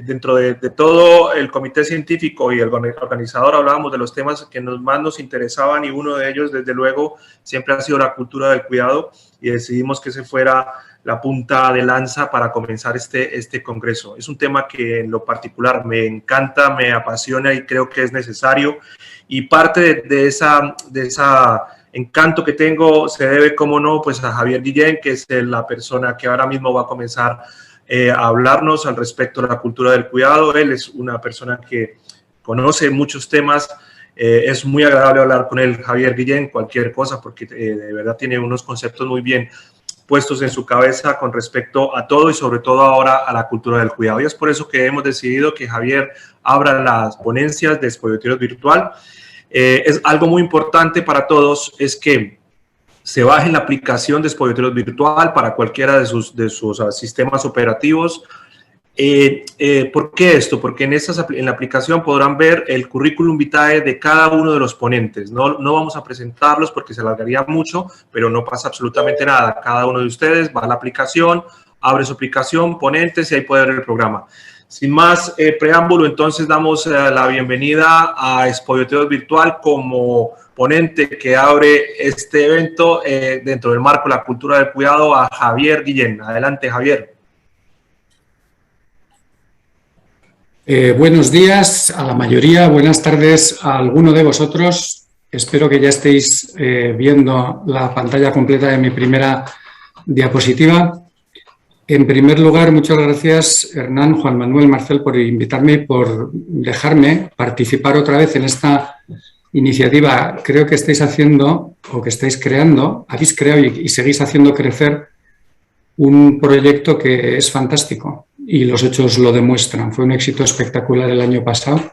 dentro de todo el comité científico y el organizador hablábamos de los temas que más nos interesaban, y uno de ellos, desde luego, siempre ha sido la cultura del cuidado, y decidimos que ese fuera la punta de lanza para comenzar este congreso. Es un tema que en lo particular me encanta, me apasiona y creo que es necesario, y parte de esa encanto que tengo se debe, como no, pues a Javier Guillén, que es la persona que ahora mismo va a comenzar a hablarnos al respecto de la cultura del cuidado. Él es una persona que conoce muchos temas, es muy agradable hablar con él, Javier Guillén, cualquier cosa, porque de verdad tiene unos conceptos muy bien puestos en su cabeza con respecto a todo y sobre todo ahora a la cultura del cuidado. Y es por eso que hemos decidido que Javier abra las ponencias de Spoilloteros Virtual. Es algo muy importante para todos, es que se bajen la aplicación de Spoilloteros Virtual para cualquiera de sus sistemas operativos. ¿Por qué esto? Porque en la aplicación podrán ver el currículum vitae de cada uno de los ponentes. No vamos a presentarlos porque se alargaría mucho, pero no pasa absolutamente nada. Cada uno de ustedes va a la aplicación, abre su aplicación, ponentes, y ahí puede ver el programa. Sin más preámbulo, entonces damos la bienvenida a Spoilloteros Virtual como ponente que abre este evento dentro del marco de la cultura del cuidado, a Javier Guillén. Adelante, Javier. Buenos días a la mayoría, buenas tardes a alguno de vosotros. Espero que ya estéis viendo la pantalla completa de mi primera diapositiva. En primer lugar, muchas gracias, Hernán, Juan Manuel, Marcel, por invitarme y por dejarme participar otra vez en esta iniciativa. Creo que estáis haciendo, o que estáis creando, habéis creado y seguís haciendo crecer un proyecto que es fantástico, y los hechos lo demuestran. Fue un éxito espectacular el año pasado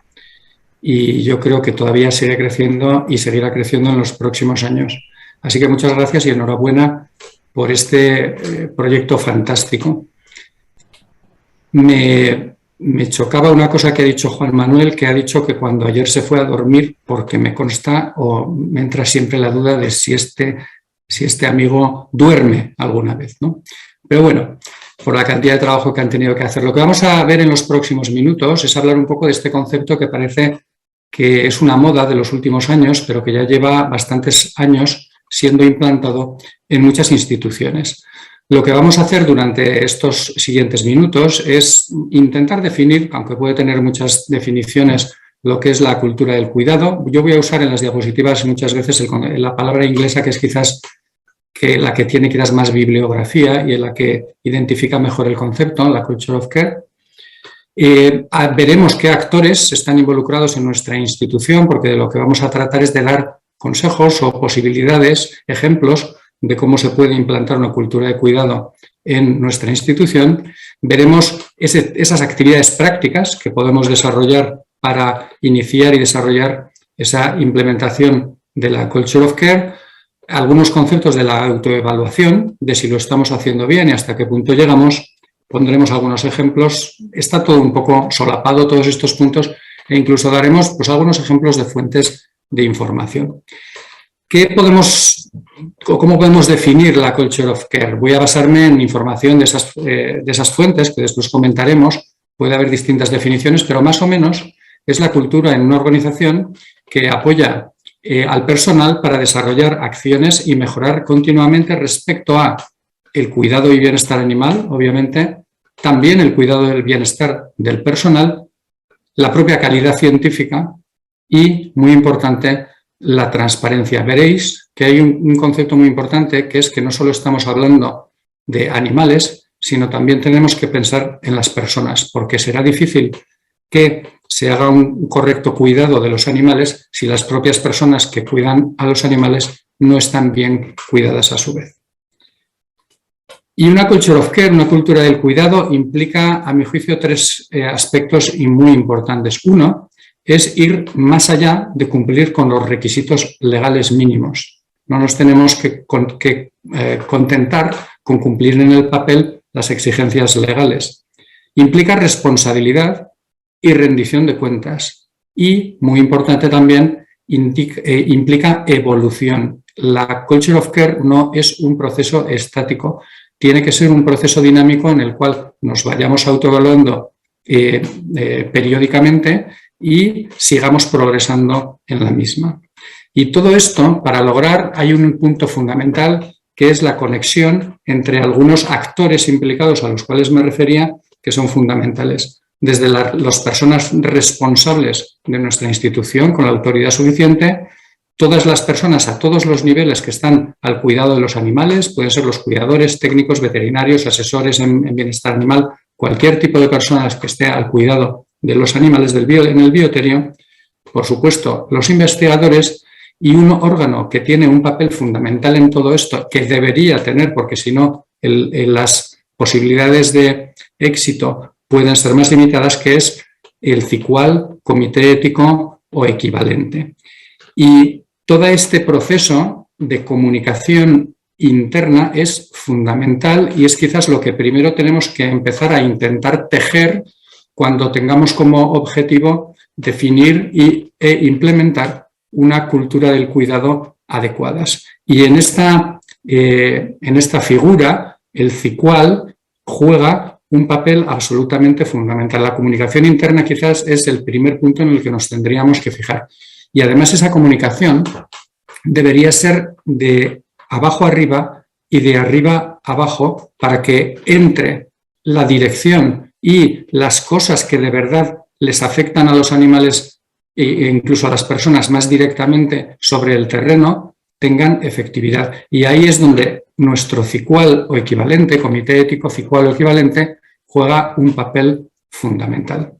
y yo creo que todavía sigue creciendo y seguirá creciendo en los próximos años. Así que muchas gracias y enhorabuena por este proyecto fantástico. Me chocaba una cosa que ha dicho Juan Manuel, que ha dicho que cuando ayer se fue a dormir, porque me consta o me entra siempre la duda de si este amigo duerme alguna vez, ¿no? Pero bueno, por la cantidad de trabajo que han tenido que hacer. Lo que vamos a ver en los próximos minutos es hablar un poco de este concepto que parece que es una moda de los últimos años, pero que ya lleva bastantes años siendo implantado en muchas instituciones. Lo que vamos a hacer durante estos siguientes minutos es intentar definir, aunque puede tener muchas definiciones, lo que es la cultura del cuidado. Yo voy a usar en las diapositivas muchas veces la palabra inglesa, que es quizás la que tiene quizás más bibliografía y en la que identifica mejor el concepto, la culture of care. Veremos qué actores están involucrados en nuestra institución, porque de lo que vamos a tratar es de dar consejos o posibilidades, ejemplos de cómo se puede implantar una cultura de cuidado en nuestra institución. Veremos esas actividades prácticas que podemos desarrollar para iniciar y desarrollar esa implementación de la culture of care, algunos conceptos de la autoevaluación, de si lo estamos haciendo bien y hasta qué punto llegamos. Pondremos algunos ejemplos. Está todo un poco solapado, todos estos puntos, e incluso daremos pues, algunos ejemplos de fuentes de información. ¿Cómo podemos definir la culture of care? Voy a basarme en información de esas fuentes que después comentaremos. Puede haber distintas definiciones, pero más o menos es la cultura en una organización que apoya al personal para desarrollar acciones y mejorar continuamente respecto a el cuidado y bienestar animal, obviamente, también el cuidado del bienestar del personal, la propia calidad científica y, muy importante, la transparencia. Veréis que hay un concepto muy importante, que es que no solo estamos hablando de animales, sino también tenemos que pensar en las personas, porque será difícil que se haga un correcto cuidado de los animales si las propias personas que cuidan a los animales no están bien cuidadas a su vez. Y una culture of care, una cultura del cuidado, implica, a mi juicio, tres aspectos muy importantes. Uno es ir más allá de cumplir con los requisitos legales mínimos. No nos tenemos que contentar con cumplir en el papel las exigencias legales. Implica responsabilidad y rendición de cuentas. Y, muy importante también, implica evolución. La culture of care no es un proceso estático, tiene que ser un proceso dinámico en el cual nos vayamos autoevaluando periódicamente y sigamos progresando en la misma. Y todo esto, para lograr, hay un punto fundamental que es la conexión entre algunos actores implicados a los cuales me refería, que son fundamentales. Desde las personas responsables de nuestra institución, con la autoridad suficiente, todas las personas a todos los niveles que están al cuidado de los animales, pueden ser los cuidadores, técnicos, veterinarios, asesores en bienestar animal, cualquier tipo de personas que esté al cuidado de los animales en el bioterio, por supuesto, los investigadores y un órgano que tiene un papel fundamental en todo esto, que debería tener, porque si no, las posibilidades de éxito pueden ser más limitadas, que es el CICUAL, Comité Ético o equivalente. Y todo este proceso de comunicación interna es fundamental y es quizás lo que primero tenemos que empezar a intentar tejer cuando tengamos como objetivo definir e implementar una cultura del cuidado adecuadas. Y en esta figura, el CICUAL juega un papel absolutamente fundamental. La comunicación interna quizás es el primer punto en el que nos tendríamos que fijar. Y además esa comunicación debería ser de abajo arriba y de arriba abajo para que entre la dirección y las cosas que de verdad les afectan a los animales e incluso a las personas más directamente sobre el terreno tengan efectividad. Y ahí es donde nuestro CICUAL o equivalente, Comité Ético CICUAL o equivalente, juega un papel fundamental.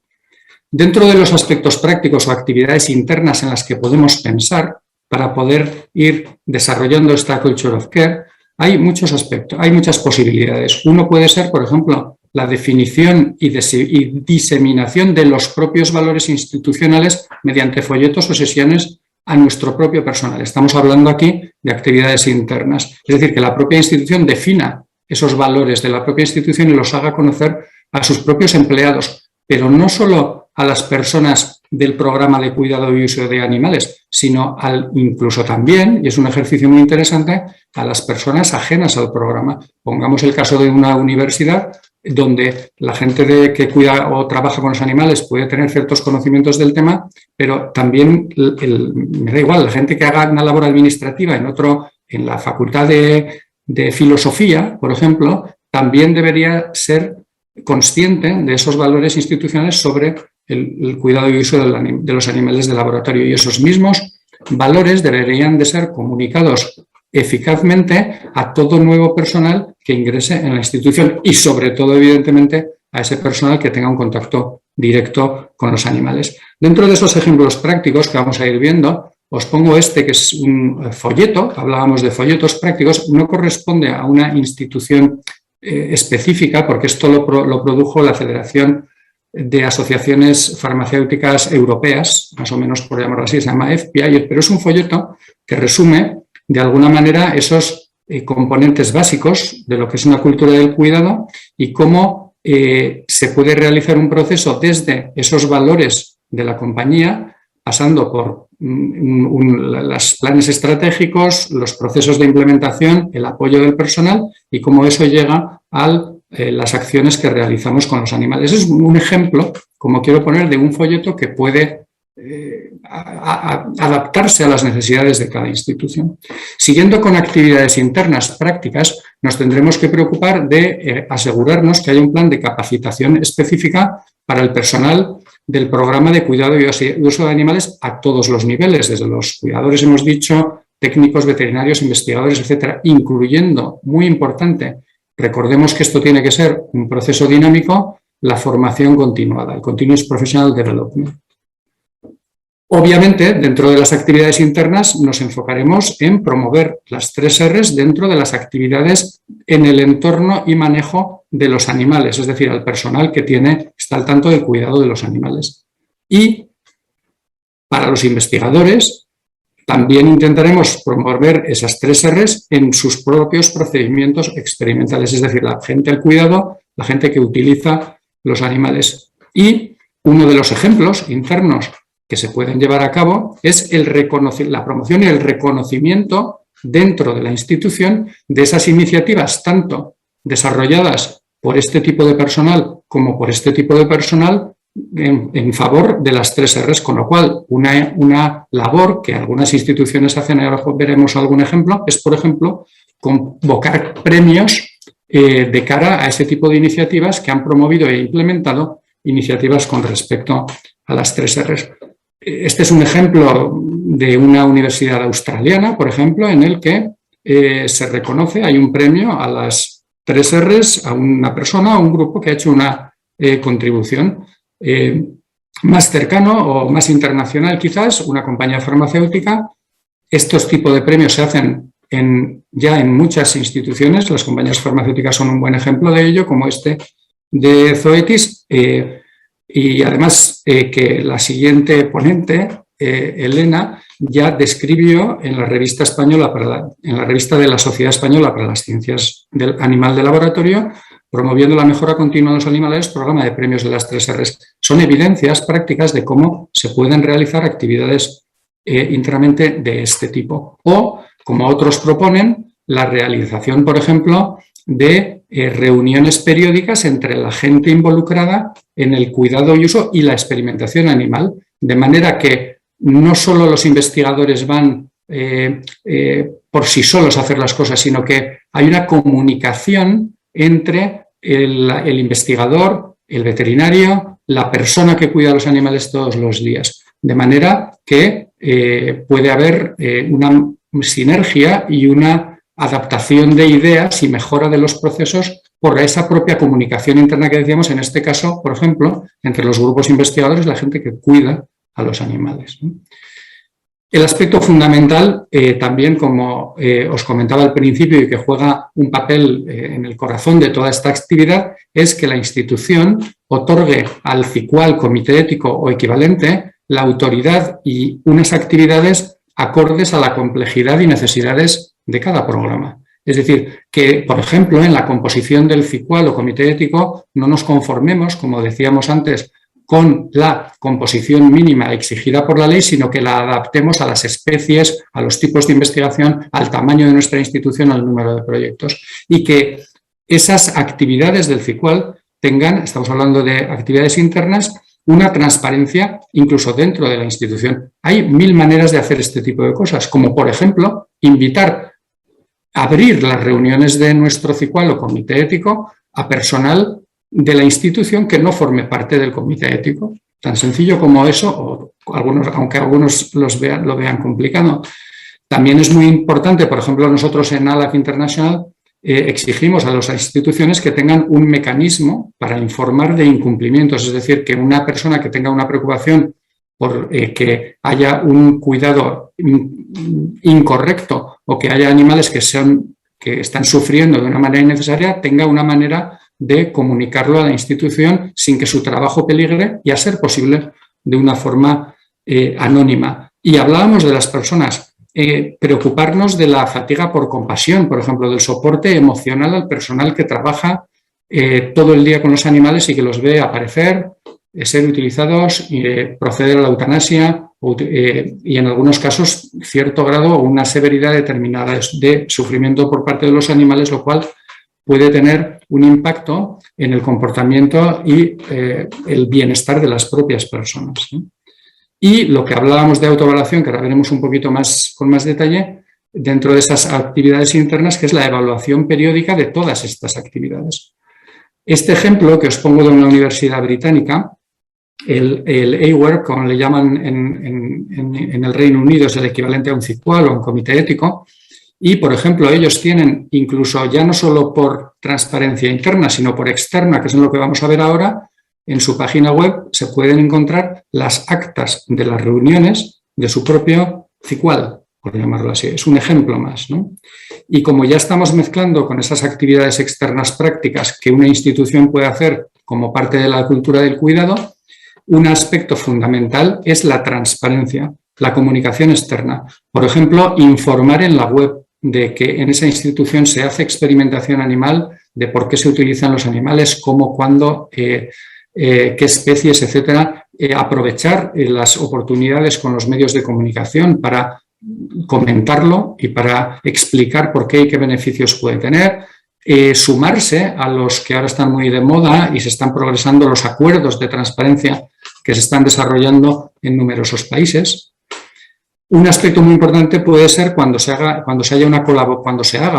Dentro de los aspectos prácticos o actividades internas en las que podemos pensar para poder ir desarrollando esta Culture of Care, hay muchos aspectos, hay muchas posibilidades. Uno puede ser, por ejemplo, la definición y diseminación de los propios valores institucionales mediante folletos o sesiones a nuestro propio personal. Estamos hablando aquí de actividades internas. Es decir, que la propia institución defina esos valores de la propia institución y los haga conocer a sus propios empleados, pero no solo a las personas del programa de cuidado y uso de animales, sino incluso también, y es un ejercicio muy interesante, a las personas ajenas al programa. Pongamos el caso de una universidad donde la gente que cuida o trabaja con los animales puede tener ciertos conocimientos del tema, pero también me da igual, la gente que haga una labor administrativa en la facultad de filosofía, por ejemplo, también debería ser consciente de esos valores institucionales sobre el cuidado y uso de los animales de laboratorio, y esos mismos valores deberían de ser comunicados eficazmente a todo nuevo personal que ingrese en la institución y sobre todo, evidentemente, a ese personal que tenga un contacto directo con los animales. Dentro de esos ejemplos prácticos que vamos a ir viendo, os pongo que es un folleto. Hablábamos de folletos prácticos, no corresponde a una institución específica, porque esto lo produjo la Federación de Asociaciones Farmacéuticas Europeas, más o menos por llamarlo así, se llama FPI, pero es un folleto que resume de alguna manera esos componentes básicos de lo que es una cultura del cuidado y cómo se puede realizar un proceso desde esos valores de la compañía, pasando por los planes estratégicos, los procesos de implementación, el apoyo del personal y cómo eso llega a las acciones que realizamos con los animales. Es un ejemplo, como quiero poner, de un folleto que puede adaptarse a las necesidades de cada institución. Siguiendo con actividades internas prácticas, nos tendremos que preocupar de asegurarnos que haya un plan de capacitación específica para el personal del programa de cuidado y uso de animales a todos los niveles, desde los cuidadores, hemos dicho, técnicos, veterinarios, investigadores, etcétera, incluyendo, muy importante, recordemos que esto tiene que ser un proceso dinámico, la formación continuada, el Continuous Professional Development. Obviamente, dentro de las actividades internas nos enfocaremos en promover las 3 R's dentro de las actividades en el entorno y manejo de los animales, es decir, al personal que está al tanto del cuidado de los animales. Y para los investigadores también intentaremos promover esas 3 R's en sus propios procedimientos experimentales, es decir, la gente al cuidado, la gente que utiliza los animales. Y uno de los ejemplos internos que se pueden llevar a cabo es la promoción y el reconocimiento dentro de la institución de esas iniciativas, tanto desarrolladas por este tipo de personal como por este tipo de personal en favor de las 3 R's, con lo cual una labor que algunas instituciones hacen, y ahora veremos algún ejemplo, es, por ejemplo, convocar premios de cara a ese tipo de iniciativas que han promovido e implementado iniciativas con respecto a las 3 R's. Este es un ejemplo de una universidad australiana, por ejemplo, en el que se reconoce, hay un premio a las 3 R's, a una persona o un grupo que ha hecho una contribución. Más cercano o más internacional quizás, una compañía farmacéutica. Estos tipos de premios se hacen ya en muchas instituciones. Las compañías farmacéuticas son un buen ejemplo de ello, como este de Zoetis. Y además que la siguiente ponente, Elena, ya describió en la revista española, en la revista de la Sociedad Española para las Ciencias del Animal de Laboratorio, promoviendo la mejora continua de los animales, programa de premios de las 3 R's. Son evidencias prácticas de cómo se pueden realizar actividades internamente de este tipo. O, como otros proponen, la realización, por ejemplo, de reuniones periódicas entre la gente involucrada en el cuidado y uso y la experimentación animal, de manera que no solo los investigadores van por sí solos a hacer las cosas, sino que hay una comunicación entre el investigador, el veterinario, la persona que cuida a los animales todos los días, de manera que puede haber una sinergia y una adaptación de ideas y mejora de los procesos por esa propia comunicación interna que decíamos, en este caso, por ejemplo, entre los grupos investigadores y la gente que cuida a los animales. El aspecto fundamental, también como os comentaba al principio y que juega un papel en el corazón de toda esta actividad, es que la institución otorgue al CICUAL, Comité Ético o equivalente, la autoridad y unas actividades acordes a la complejidad y necesidades de cada programa. Es decir, que, por ejemplo, en la composición del CICUAL o Comité Ético no nos conformemos, como decíamos antes, con la composición mínima exigida por la ley, sino que la adaptemos a las especies, a los tipos de investigación, al tamaño de nuestra institución, al número de proyectos. Y que esas actividades del CICUAL tengan, estamos hablando de actividades internas, una transparencia incluso dentro de la institución. Hay 1000 maneras de hacer este tipo de cosas, como por ejemplo, abrir las reuniones de nuestro CICUAL o Comité Ético a personal de la institución que no forme parte del comité ético. Tan sencillo como eso, aunque algunos lo vean complicado. También es muy importante, por ejemplo, nosotros en ALAC International exigimos a las instituciones que tengan un mecanismo para informar de incumplimientos, es decir, que una persona que tenga una preocupación por que haya un cuidado incorrecto o que haya animales que están sufriendo de una manera innecesaria, tenga una manera de comunicarlo a la institución sin que su trabajo peligre y, a ser posible, de una forma anónima. Y hablábamos de las personas, preocuparnos de la fatiga por compasión, por ejemplo, del soporte emocional al personal que trabaja todo el día con los animales y que los ve aparecer, ser utilizados, proceder a la eutanasia y en algunos casos cierto grado o una severidad determinada de sufrimiento por parte de los animales, lo cual puede tener un impacto en el comportamiento y el bienestar de las propias personas, ¿no? Y lo que hablábamos de autoevaluación, que ahora veremos un poquito más con más detalle, dentro de esas actividades internas, que es la evaluación periódica de todas estas actividades. Este ejemplo que os pongo de una universidad británica, el AWARE, como le llaman en el Reino Unido, es el equivalente a un CICUAL o un comité ético. Y, por ejemplo, ellos tienen, incluso ya no solo por transparencia interna, sino por externa, que es lo que vamos a ver ahora, en su página web se pueden encontrar las actas de las reuniones de su propio CICUAL, por llamarlo así. Es un ejemplo más, ¿no? Y como ya estamos mezclando con esas actividades externas prácticas que una institución puede hacer como parte de la cultura del cuidado, un aspecto fundamental es la transparencia, la comunicación externa. Por ejemplo, informar en la web de que en esa institución se hace experimentación animal, de por qué se utilizan los animales, cómo, cuándo, qué especies, etcétera. Aprovechar las oportunidades con los medios de comunicación para comentarlo y para explicar por qué y qué beneficios puede tener. sumarse a los que ahora están muy de moda y se están progresando los acuerdos de transparencia que se están desarrollando en numerosos países. Un aspecto muy importante puede ser cuando se haga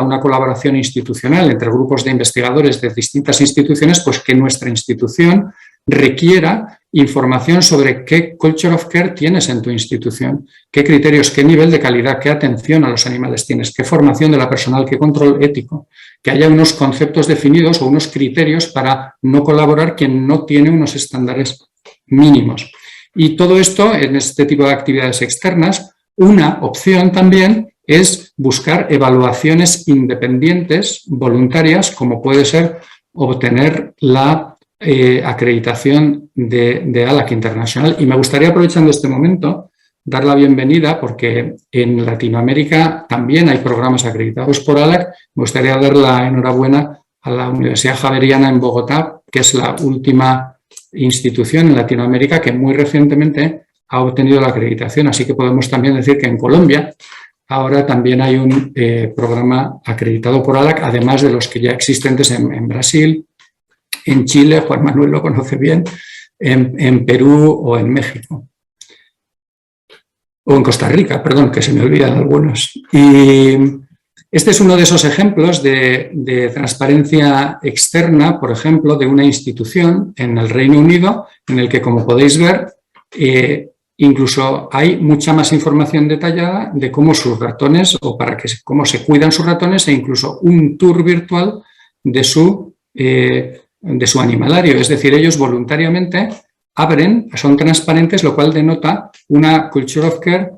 una colaboración institucional entre grupos de investigadores de distintas instituciones, pues que nuestra institución requiera información sobre qué culture of care tienes en tu institución, qué criterios, qué nivel de calidad, qué atención a los animales tienes, qué formación de la personal, qué control ético, que haya unos conceptos definidos o unos criterios para no colaborar quien no tiene unos estándares mínimos. Y todo esto en este tipo de actividades externas. Una opción también es buscar evaluaciones independientes, voluntarias, como puede ser obtener la acreditación de ALAC Internacional. Y me gustaría, aprovechando este momento, dar la bienvenida, porque en Latinoamérica también hay programas acreditados por ALAC. Me gustaría dar la enhorabuena a la Universidad Javeriana en Bogotá, que es la última institución en Latinoamérica que muy recientemente ha obtenido la acreditación, así que podemos también decir que en Colombia ahora también hay un programa acreditado por ALAC, además de los que ya existentes en Brasil, en Chile, Juan Manuel lo conoce bien, en Perú o en México. O en Costa Rica, perdón, que se me olvidan algunos. Y este es uno de esos ejemplos de transparencia externa, por ejemplo, de una institución en el Reino Unido, en el que, como podéis ver, incluso hay mucha más información detallada de cómo sus ratones o cómo se cuidan sus ratones, e incluso un tour virtual de su animalario. Es decir, ellos voluntariamente abren, son transparentes, lo cual denota una culture of care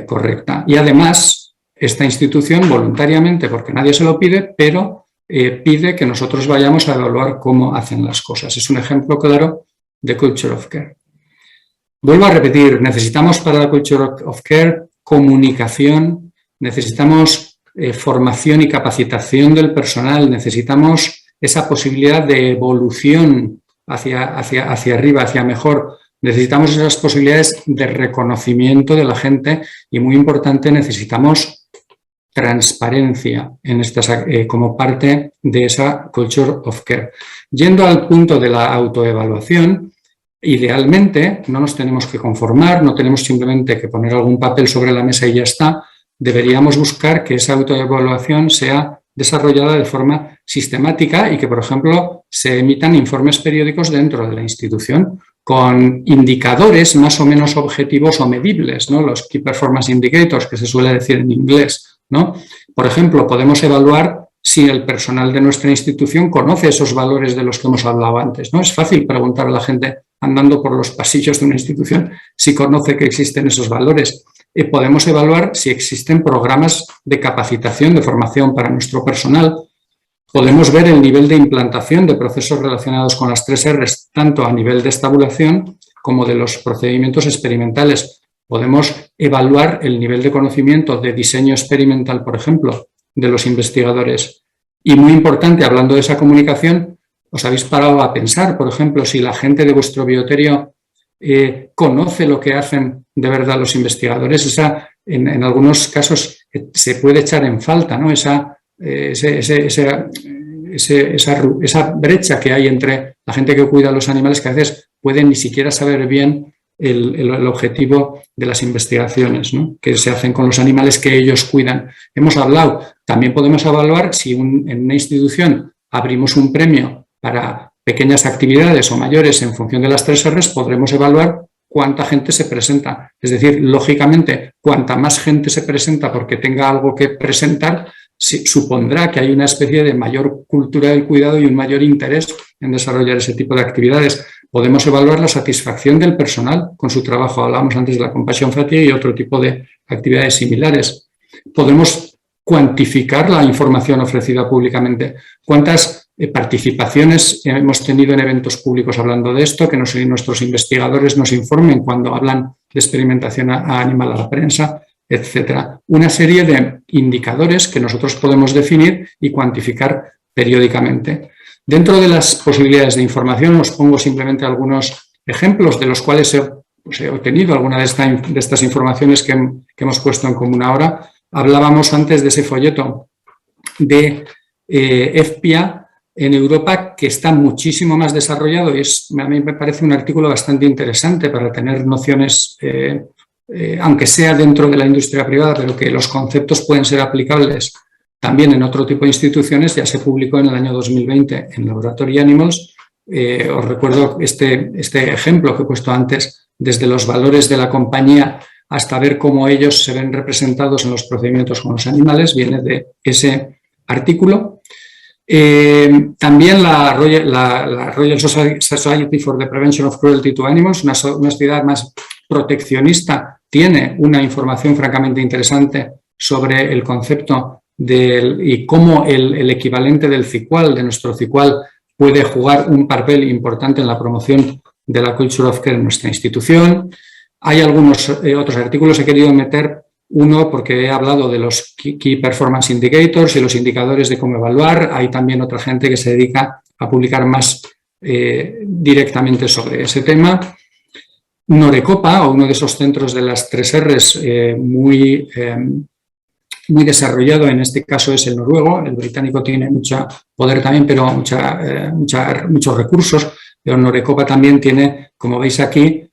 correcta. Y además, esta institución voluntariamente, porque nadie se lo pide, pero pide que nosotros vayamos a evaluar cómo hacen las cosas. Es un ejemplo claro de culture of care. Vuelvo a repetir, necesitamos para la culture of care comunicación, necesitamos formación y capacitación del personal, necesitamos esa posibilidad de evolución hacia arriba, hacia mejor. Necesitamos esas posibilidades de reconocimiento de la gente y, muy importante, necesitamos transparencia en como parte de esa culture of care. Yendo al punto de la autoevaluación, idealmente no nos tenemos que conformar, no tenemos simplemente que poner algún papel sobre la mesa y ya está. Deberíamos buscar que esa autoevaluación sea desarrollada de forma sistemática y que, por ejemplo, se emitan informes periódicos dentro de la institución con indicadores más o menos objetivos o medibles, ¿no? Los Key Performance Indicators, que se suele decir en inglés, ¿no? Por ejemplo, podemos evaluar si el personal de nuestra institución conoce esos valores de los que hemos hablado antes, ¿no? Es fácil preguntar a la gente andando por los pasillos de una institución si conoce que existen esos valores. Podemos evaluar si existen programas de capacitación, de formación para nuestro personal. Podemos ver el nivel de implantación de procesos relacionados con las 3 R's, tanto a nivel de estabulación como de los procedimientos experimentales. Podemos evaluar el nivel de conocimiento de diseño experimental, por ejemplo, de los investigadores. Y muy importante, hablando de esa comunicación, ¿os habéis parado a pensar, por ejemplo, si la gente de vuestro bioterio conoce lo que hacen de verdad los investigadores? En algunos casos se puede echar en falta, ¿no? Esa brecha que hay entre la gente que cuida a los animales, que a veces pueden ni siquiera saber bien el objetivo de las investigaciones, ¿no?, que se hacen con los animales que ellos cuidan. Hemos hablado, también podemos evaluar si en una institución abrimos un premio para pequeñas actividades o mayores en función de las 3 R's, podremos evaluar cuánta gente se presenta. Es decir, lógicamente, cuanta más gente se presenta porque tenga algo que presentar, supondrá que hay una especie de mayor cultura del cuidado y un mayor interés en desarrollar ese tipo de actividades. Podemos evaluar la satisfacción del personal con su trabajo. Hablábamos antes de la compasión fatiga y otro tipo de actividades similares. Podemos cuantificar la información ofrecida públicamente. ¿Cuántas participaciones hemos tenido en eventos públicos hablando de esto? Que nuestros investigadores nos informen cuando hablan de experimentación animal a la prensa, etcétera. Una serie de indicadores que nosotros podemos definir y cuantificar periódicamente. Dentro de las posibilidades de información os pongo simplemente algunos ejemplos de los cuales he obtenido alguna de estas informaciones que hemos puesto en común ahora. Hablábamos antes de ese folleto de FPIA en Europa, que está muchísimo más desarrollado, y a mí me parece un artículo bastante interesante para tener nociones, aunque sea dentro de la industria privada, pero que los conceptos pueden ser aplicables también en otro tipo de instituciones. Ya se publicó en el año 2020 en Laboratory Animals. Os recuerdo este ejemplo que he puesto antes, desde los valores de la compañía hasta ver cómo ellos se ven representados en los procedimientos con los animales, viene de ese artículo. También la Royal Society for the Prevention of Cruelty to Animals, una sociedad más proteccionista, tiene una información francamente interesante sobre el concepto y cómo el equivalente del CICUAL, de nuestro CICUAL, puede jugar un papel importante en la promoción de la culture of care en nuestra institución. Hay algunos otros artículos, he querido meter uno porque he hablado de los Key Performance Indicators y los indicadores de cómo evaluar. Hay también otra gente que se dedica a publicar más directamente sobre ese tema. Norecopa, o uno de esos centros de las 3 Rs muy desarrollado, en este caso es el noruego. El británico tiene mucho poder también, pero muchos recursos. Pero Norecopa también tiene, como veis aquí,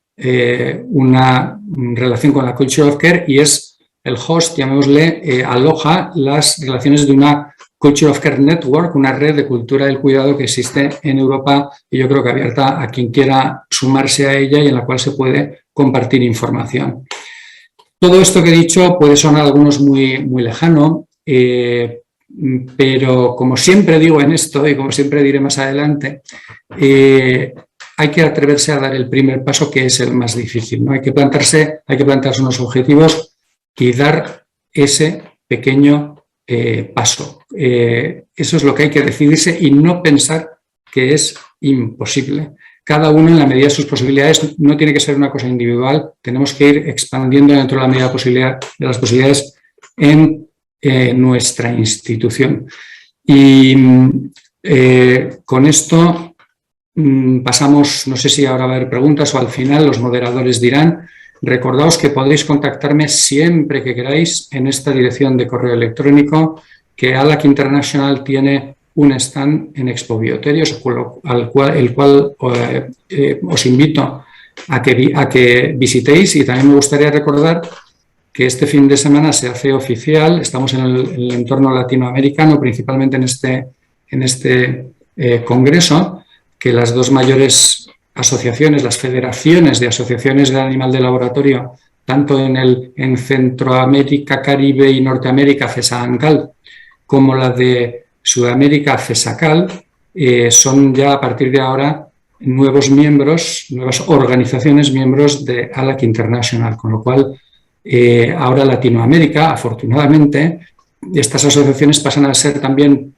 una relación con la Culture of Care y es el host, llamémosle, aloja las relaciones de una Culture of Care Network, una red de cultura del cuidado que existe en Europa y yo creo que abierta a quien quiera sumarse a ella y en la cual se puede compartir información. Todo esto que he dicho puede sonar a algunos muy lejano, pero como siempre digo en esto y como siempre diré más adelante, hay que atreverse a dar el primer paso, que es el más difícil, ¿no? Hay que plantarse unos objetivos y dar ese pequeño paso. Eso es lo que hay que decidirse y no pensar que es imposible. Cada uno, en la medida de sus posibilidades, no tiene que ser una cosa individual, tenemos que ir expandiendo dentro de la medida de las posibilidades en nuestra institución. Y con esto pasamos, no sé si ahora va a haber preguntas o al final los moderadores dirán. Recordaos que podéis contactarme siempre que queráis en esta dirección de correo electrónico, que ALAC International tiene un stand en Expo Bioterios, el cual os invito a que visitéis. Y también me gustaría recordar que este fin de semana se hace oficial, estamos en el entorno latinoamericano, principalmente en este congreso, que las dos mayores asociaciones, las federaciones de asociaciones de animal de laboratorio, tanto en Centroamérica, Caribe y Norteamérica, CESA-ANCAL, como la de Sudamérica, CESACAL, son ya a partir de ahora nuevos miembros, nuevas organizaciones miembros de ALAC International, con lo cual ahora Latinoamérica, afortunadamente, estas asociaciones pasan a ser también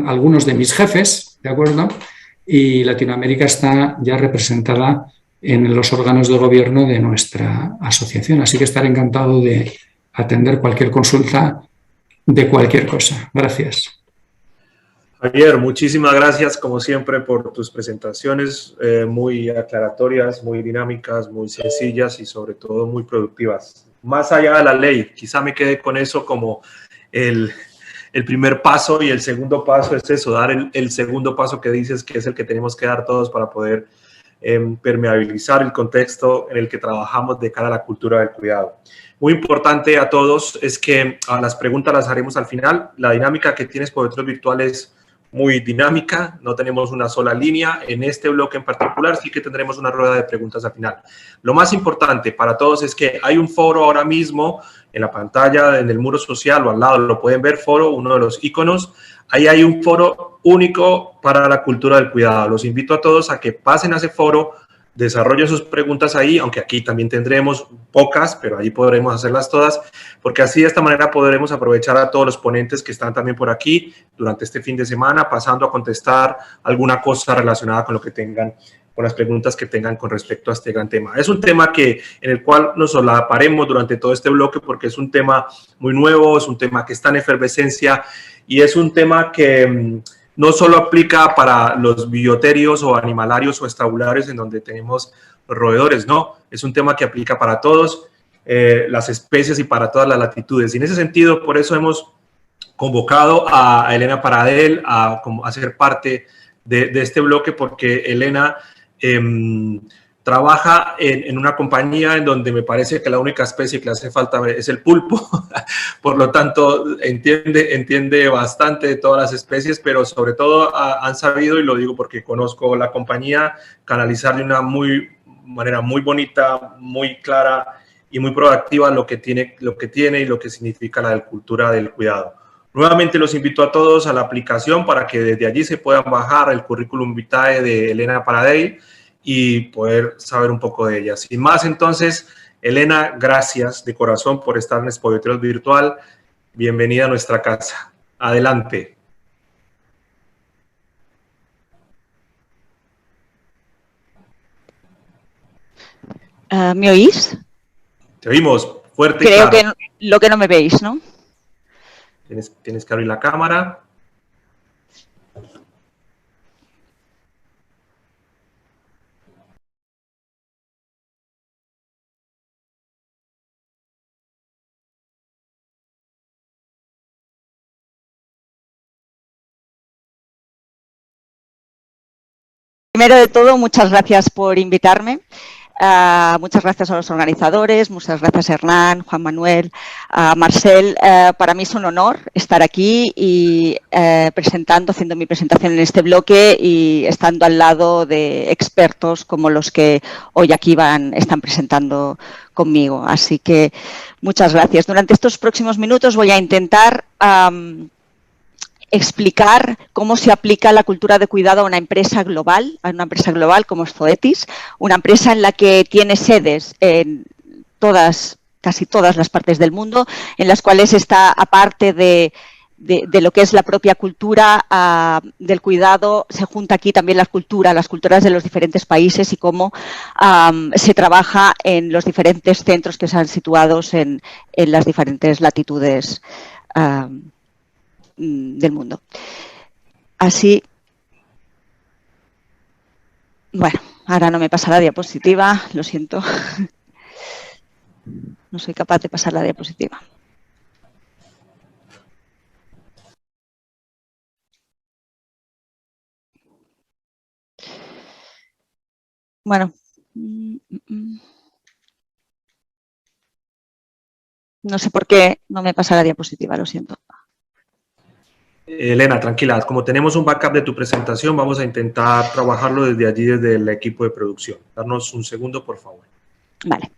algunos de mis jefes, ¿de acuerdo? Y Latinoamérica está ya representada en los órganos de gobierno de nuestra asociación. Así que estaré encantado de atender cualquier consulta de cualquier cosa. Gracias. Javier, muchísimas gracias como siempre por tus presentaciones muy aclaratorias, muy dinámicas, muy sencillas y sobre todo muy productivas. Más allá de la ley, quizá me quede con eso como el primer paso, y el segundo paso es eso, dar el segundo paso que dices que es el que tenemos que dar todos para poder permeabilizar el contexto en el que trabajamos de cara a la cultura del cuidado. Muy importante a todos es que las preguntas las haremos al final. La dinámica que tienes por Bioterios Virtual es muy dinámica, no tenemos una sola línea. En este bloque en particular sí que tendremos una rueda de preguntas al final. Lo más importante para todos es que hay un foro ahora mismo en la pantalla, en el muro social o al lado, lo pueden ver, foro, uno de los iconos. Ahí hay un foro único para la cultura del cuidado. Los invito a todos a que pasen a ese foro, desarrollen sus preguntas ahí, aunque aquí también tendremos pocas, pero ahí podremos hacerlas todas, porque así de esta manera podremos aprovechar a todos los ponentes que están también por aquí durante este fin de semana, pasando a contestar alguna cosa relacionada con lo que tengan, con las preguntas que tengan con respecto a este gran tema. Es un tema en el cual nos solaparemos durante todo este bloque porque es un tema muy nuevo, es un tema que está en efervescencia y es un tema que no solo aplica para los bioterios o animalarios o estabularios en donde tenemos roedores, no, es un tema que aplica para todos las especies y para todas las latitudes. Y en ese sentido, por eso hemos convocado a Elena Paradel a ser parte de este bloque, porque Elena trabaja en una compañía en donde me parece que la única especie que le hace falta es el pulpo. Por lo tanto, entiende bastante de todas las especies, pero sobre todo han sabido, y lo digo porque conozco la compañía, canalizar de una manera muy bonita, muy clara y muy proactiva lo que tiene y lo que significa la cultura del cuidado. Nuevamente los invito a todos a la aplicación para que desde allí se puedan bajar el currículum vitae de Elena Paradei y poder saber un poco de ella. Sin más, entonces, Elena, gracias de corazón por estar en Expovetros Virtual. Bienvenida a nuestra casa. Adelante. ¿Me oís? Te oímos fuerte y Creo claro. que lo que no me veis, ¿no? Tienes que abrir la cámara. Primero de todo, muchas gracias por invitarme. Muchas gracias a los organizadores, muchas gracias Hernán, Juan Manuel, Marcel. Para mí es un honor estar aquí y haciendo mi presentación en este bloque y estando al lado de expertos como los que hoy aquí están presentando conmigo. Así que muchas gracias. Durante estos próximos minutos voy a intentar explicar cómo se aplica la cultura de cuidado a una empresa global como es Zoetis, una empresa en la que tiene sedes en casi todas las partes del mundo, en las cuales está, aparte de lo que es la propia cultura del cuidado, se junta aquí también las culturas de los diferentes países y cómo se trabaja en los diferentes centros que están situados en las diferentes latitudes del mundo. Así, bueno, ahora no me pasa la diapositiva, lo siento. No soy capaz de pasar la diapositiva. Bueno, no sé por qué no me pasa la diapositiva, lo siento. Elena, tranquila, como tenemos un backup de tu presentación, vamos a intentar trabajarlo desde allí, desde el equipo de producción. Darnos un segundo, por favor. Vale.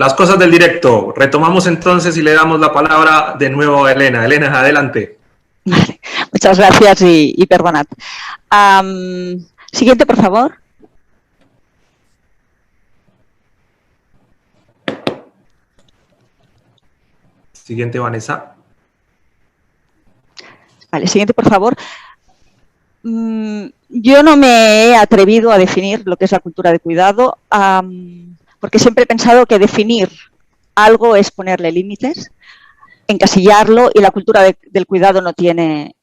las cosas del directo. Retomamos entonces y le damos la palabra de nuevo a Elena. Elena, adelante. Vale, muchas gracias y perdonad. Siguiente, por favor. Siguiente, Vanessa. Vale, siguiente, por favor. Yo no me he atrevido a definir lo que es la cultura de cuidado, porque siempre he pensado que definir algo es ponerle límites, encasillarlo, y la cultura del cuidado no tiene,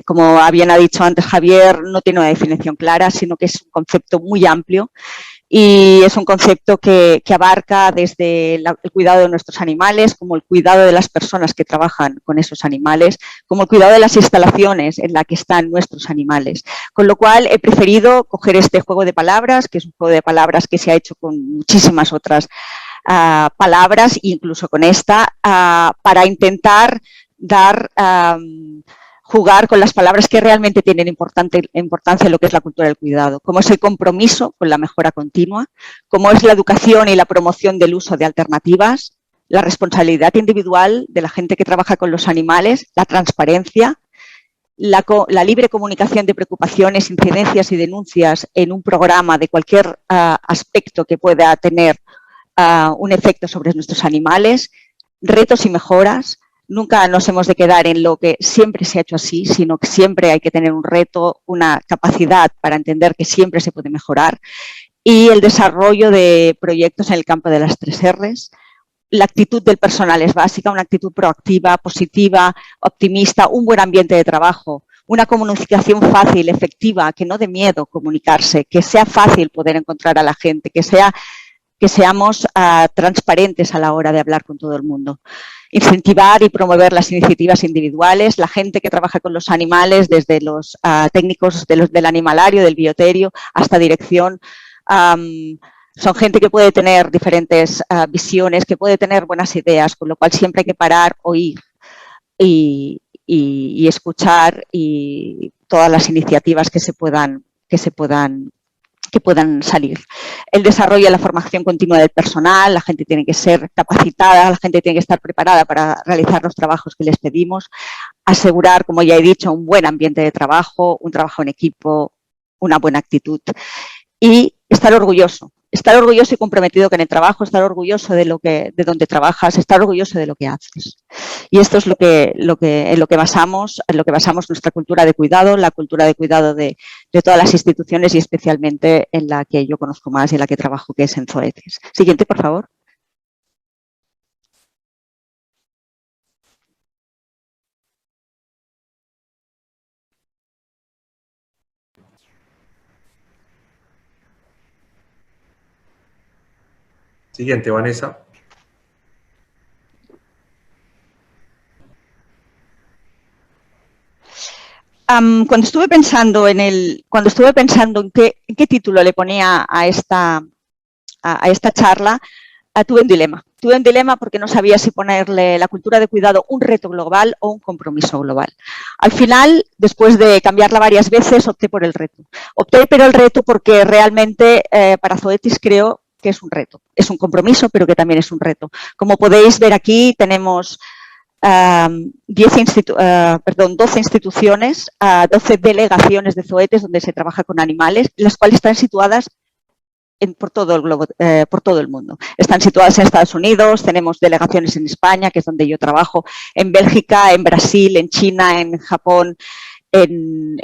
como bien ha dicho antes Javier, no tiene una definición clara, sino que es un concepto muy amplio. Y es un concepto que abarca desde el cuidado de nuestros animales, como el cuidado de las personas que trabajan con esos animales, como el cuidado de las instalaciones en las que están nuestros animales. Con lo cual he preferido coger este juego de palabras, que es un juego de palabras que se ha hecho con muchísimas otras palabras, incluso con esta, para intentar dar... jugar con las palabras que realmente tienen importancia en lo que es la cultura del cuidado, como es el compromiso con la mejora continua, como es la educación y la promoción del uso de alternativas, la responsabilidad individual de la gente que trabaja con los animales, la transparencia, la libre comunicación de preocupaciones, incidencias y denuncias en un programa de cualquier aspecto que pueda tener un efecto sobre nuestros animales, retos y mejoras. Nunca nos hemos de quedar en lo que siempre se ha hecho así, sino que siempre hay que tener un reto, una capacidad para entender que siempre se puede mejorar, y el desarrollo de proyectos en el campo de las 3 R's. La actitud del personal es básica, una actitud proactiva, positiva, optimista, un buen ambiente de trabajo, una comunicación fácil, efectiva, que no dé miedo comunicarse, que sea fácil poder encontrar a la gente, que seamos transparentes a la hora de hablar con todo el mundo. Incentivar y promover las iniciativas individuales, la gente que trabaja con los animales, desde los técnicos del animalario, del bioterio, hasta dirección. Son gente que puede tener diferentes visiones, que puede tener buenas ideas, con lo cual siempre hay que parar, oír y escuchar, y todas las iniciativas que puedan salir. El desarrollo de la formación continua del personal, la gente tiene que ser capacitada, la gente tiene que estar preparada para realizar los trabajos que les pedimos. Asegurar, como ya he dicho, un buen ambiente de trabajo, un trabajo en equipo, una buena actitud. Y estar orgulloso y comprometido con el trabajo, estar orgulloso de donde trabajas, estar orgulloso de lo que haces. Y esto es en lo que basamos nuestra cultura de cuidado, la cultura de cuidado de todas las instituciones, y especialmente en la que yo conozco más y en la que trabajo, que es en Zoetis. Siguiente, por favor. Siguiente, Vanessa. Cuando estuve pensando en qué título le ponía a esta charla, tuve un dilema. Tuve un dilema porque no sabía si ponerle la cultura de cuidado un reto global o un compromiso global. Al final, después de cambiarla varias veces, opté por el reto. Opté por el reto porque realmente para Zoetis creo que es un reto. Es un compromiso, pero que también es un reto. Como podéis ver aquí, tenemos 12 instituciones, 12 delegaciones de Zoetis donde se trabaja con animales, las cuales están situadas por todo el mundo. Están situadas en Estados Unidos, tenemos delegaciones en España, que es donde yo trabajo, en Bélgica, en Brasil, en China, en Japón, en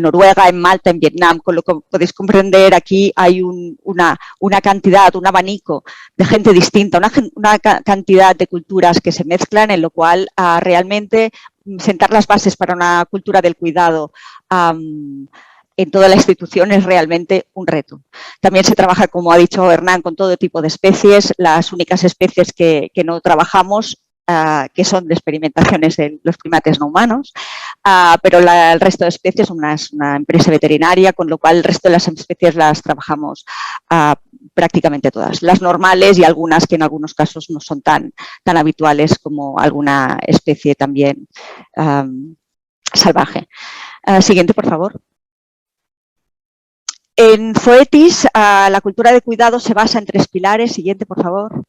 Noruega, en Malta, en Vietnam. Con lo que podéis comprender, aquí hay una cantidad, un abanico de gente distinta, una cantidad de culturas que se mezclan, en lo cual realmente sentar las bases para una cultura del cuidado en toda la institución es realmente un reto. También se trabaja, como ha dicho Hernán, con todo tipo de especies. Las únicas especies que no trabajamos, que son de experimentaciones de los primates no humanos, pero el resto de especies son una empresa veterinaria, con lo cual el resto de las especies las trabajamos prácticamente todas. Las normales y algunas que en algunos casos no son tan habituales, como alguna especie también salvaje. Siguiente, por favor. En Zoetis, la cultura de cuidado se basa en 3 pilares. Siguiente, por favor.